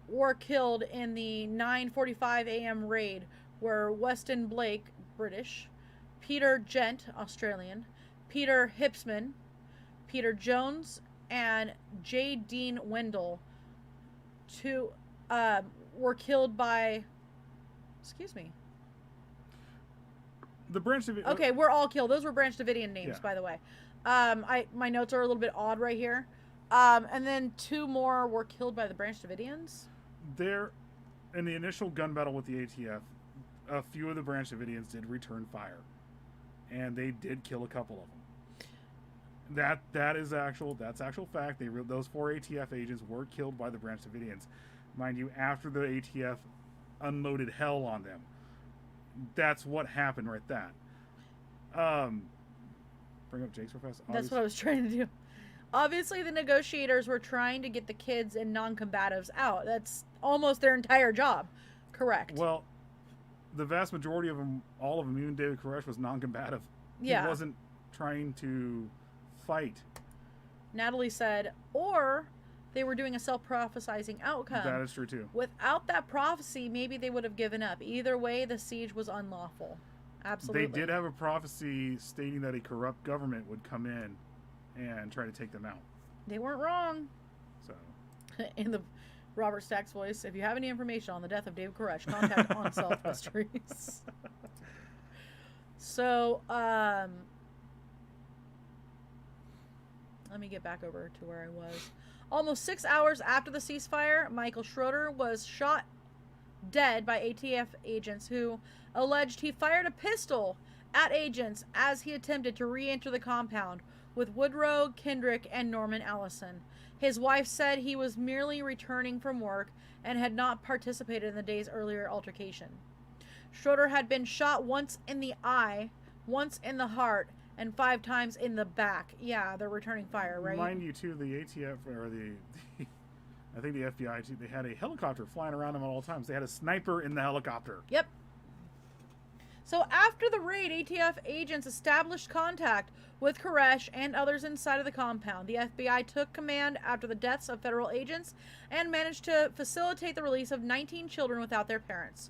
were killed in the 9:45 a.m. raid where Weston Blake, British, Peter Gent, Australian, Peter Hipsman, Peter Jones, and J. Dean Wendell were killed by... Excuse me. The Branch Davidians... Okay, we're all killed. Those were Branch Davidian names, Yeah. by the way. My notes are a little bit odd right here. And then 2 more were killed by the Branch Davidians. There, in the initial gun battle with the ATF, a few of the Branch Davidians did return fire, and they did kill a couple of them. That's actual fact. Those 4 ATF agents were killed by the Branch Davidians, mind you, after the ATF unloaded hell on them. That's what happened right there. Bring up Jake's real fast. That's what I was trying to do. Obviously, the negotiators were trying to get the kids and non-combatives out. That's almost their entire job. Correct. Well, the vast majority of them, all of them, even David Koresh, was non-combative. Yeah. He wasn't trying to fight. Natalie said, or they were doing a self-prophesizing outcome. That is true, too. Without that prophecy, maybe they would have given up. Either way, the siege was unlawful. Absolutely. They did have a prophecy stating that a corrupt government would come in and try to take them out. They weren't wrong. So, In the Robert Stack's voice, if you have any information on the death of David Koresh, contact Unsolved Mysteries. So, let me get back over to where I was. Almost 6 hours after the ceasefire, Michael Schroeder was shot dead by ATF agents who alleged he fired a pistol at agents as he attempted to re-enter the compound with Woodrow Kendrick and Norman Allison. His wife said he was merely returning from work and had not participated in the day's earlier altercation. Schroeder had been shot once in the eye, once in the heart, and 5 times in the back. Yeah, they're returning fire, right? Mind you, too, the ATF, or the I think the FBI, too, they had a helicopter flying around them at all times. They had a sniper in the helicopter. Yep. So after the raid, ATF agents established contact with Koresh and others inside of the compound. The FBI took command after the deaths of federal agents and managed to facilitate the release of 19 children without their parents.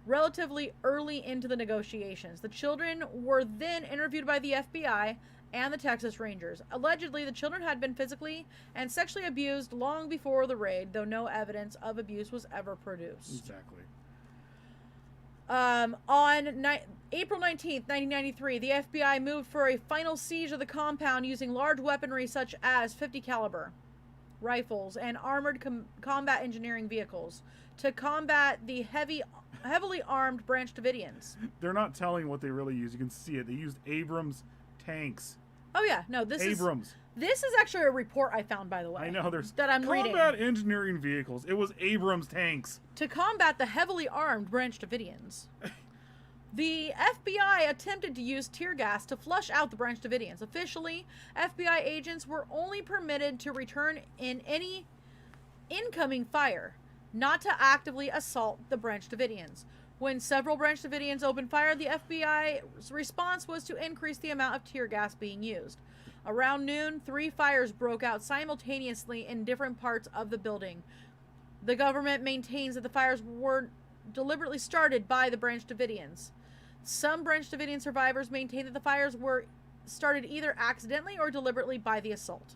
Relatively early into the negotiations, the children were then interviewed by the FBI and the Texas Rangers. Allegedly, the children had been physically and sexually abused long before the raid, though no evidence of abuse was ever produced. Exactly. On April 19th, 1993, the FBI moved for a final siege of the compound using large weaponry such as .50 caliber rifles and armored combat engineering vehicles to combat the heavily armed Branch Davidians. They're not telling what they really used. You can see it. They used Abrams tanks. Oh yeah, no, this Abrams. This is actually a report I found, by the way. I know there's that I'm reading. Combat engineering vehicles. It was Abrams tanks to combat the heavily armed Branch Davidians. The FBI attempted to use tear gas to flush out the Branch Davidians. Officially, FBI agents were only permitted to return in any incoming fire, not to actively assault the Branch Davidians. When several Branch Davidians opened fire, the FBI's response was to increase the amount of tear gas being used. Around noon, 3 fires broke out simultaneously in different parts of the building. The government maintains that the fires were deliberately started by the Branch Davidians. Some Branch Davidian survivors maintain that the fires were started either accidentally or deliberately by the assault.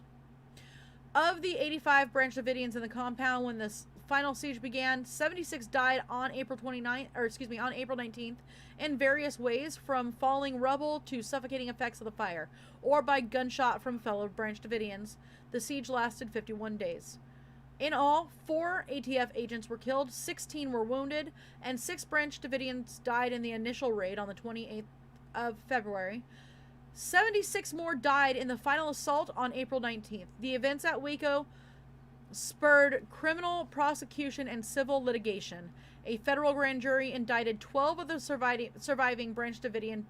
Of the 85 Branch Davidians in the compound when this final siege began, 76 died on April 19th in various ways, from falling rubble to suffocating effects of the fire, or by gunshot from fellow Branch Davidians. The siege lasted 51 days. In all, 4 ATF agents were killed, 16 were wounded, and 6 Branch Davidians died in the initial raid on the 28th of February. 76 more died in the final assault on April 19th. The events at Waco spurred criminal prosecution and civil litigation. A federal grand jury indicted 12 of the surviving Branch Davidians,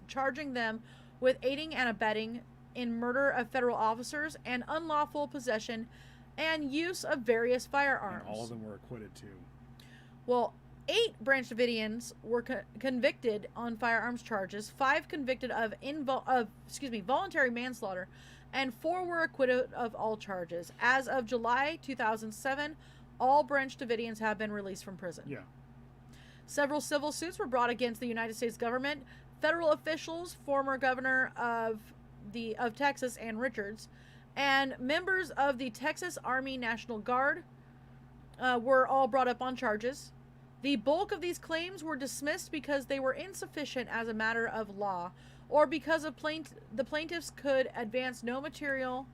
charging them with aiding and abetting in murder of federal officers and unlawful possession and use of various firearms. And all of them were acquitted too. Well, 8 Branch Davidians were convicted on firearms charges, 5 convicted of voluntary manslaughter, and 4 were acquitted of all charges. As of July 2007, all Branch Davidians have been released from prison. Yeah. Several civil suits were brought against the United States government, federal officials, former governor of Texas, Ann Richards, and members of the Texas Army National Guard were all brought up on charges. The bulk of these claims were dismissed because they were insufficient as a matter of law, or because of the plaintiffs could advance no material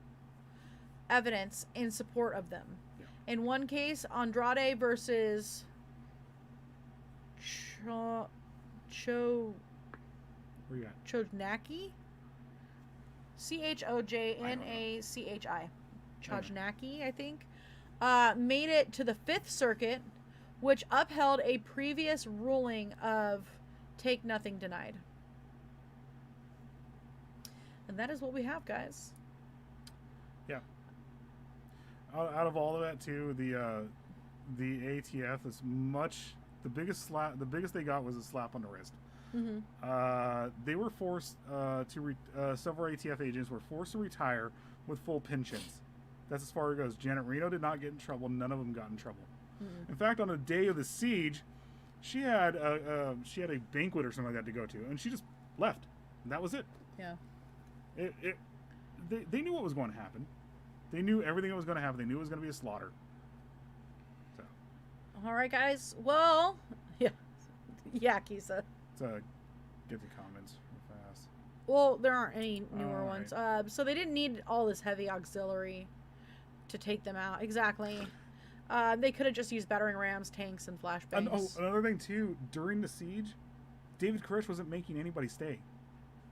evidence in support of them. Yeah. In one case, Andrade versus Where you at? Chodnacki? Chojnachi. Chodnacki, I think. Made it to the Fifth Circuit, which upheld a previous ruling of take nothing denied. And that is what we have, guys. Yeah. Out of all of that too, the ATF is the biggest they got was a slap on the wrist. Mm-hmm. They were forced several ATF agents were forced to retire with full pensions. That's as far as it goes. Janet Reno did not get in trouble. None of them got in trouble. Mm-hmm. In fact, on the day of the siege, She had a banquet or something like that to go to, and she just left. And that was it. Yeah. They knew what was going to happen. They knew everything that was going to happen. They knew it was going to be a slaughter. So. All right, guys. Well, yeah, Kisa. Let's get the comments real fast. Well, there aren't any newer right. ones. So they didn't need all this heavy auxiliary to take them out. Exactly. They could have just used battering rams, tanks, and flashbangs. Another thing too. During the siege, David Koresh wasn't making anybody stay.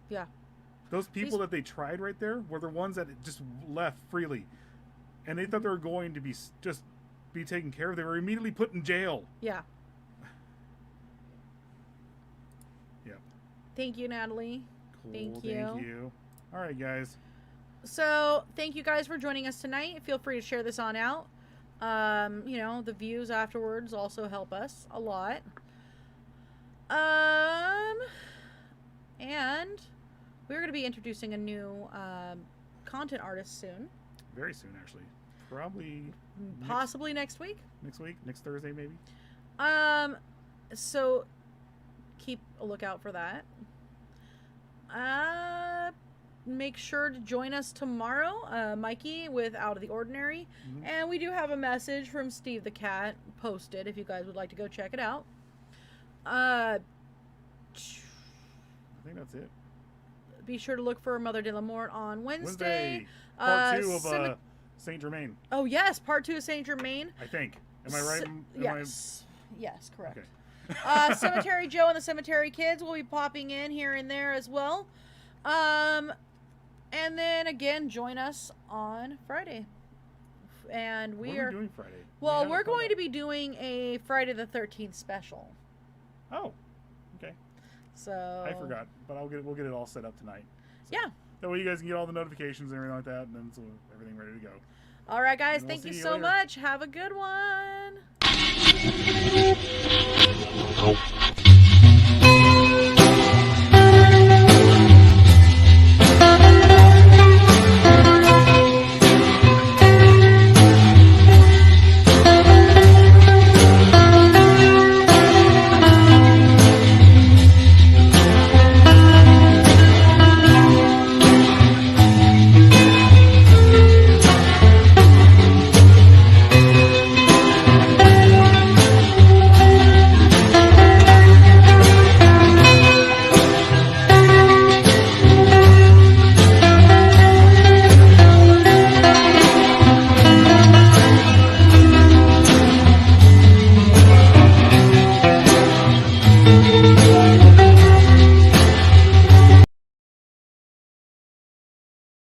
Yeah. Those people that they tried right there were the ones that just left freely, and they thought they were going to be taken care of. They were immediately put in jail. Yeah. Yep. Thank you, Natalie. Cool. Thank you. All right, guys. So thank you guys for joining us tonight. Feel free to share this on out. The views afterwards also help us a lot. And we're going to be introducing a new content artist soon. Very soon, actually. Probably. Possibly next week. Next week? Next Thursday, maybe? So keep a lookout for that. Make sure to join us tomorrow, Mikey, with Out of the Ordinary. Mm-hmm. And we do have a message from Steve the Cat posted if you guys would like to go check it out. I think that's it. Be sure to look for Mother de la Mort on Wednesday. Part 2 of Saint Germain. Oh, yes. Part 2 of Saint Germain. I think. Am I right? Yes. Yes, correct. Okay. Cemetery Joe and the Cemetery Kids will be popping in here and there as well. And then again, join us on Friday. And what are we doing Friday? Well, we're going to be doing a Friday the 13th special. Oh, okay. So I forgot, but we'll get it all set up tonight. So yeah. That way you guys can get all the notifications and everything like that, and then so everything ready to go. All right, guys. We'll thank you so later. much. Have a good one.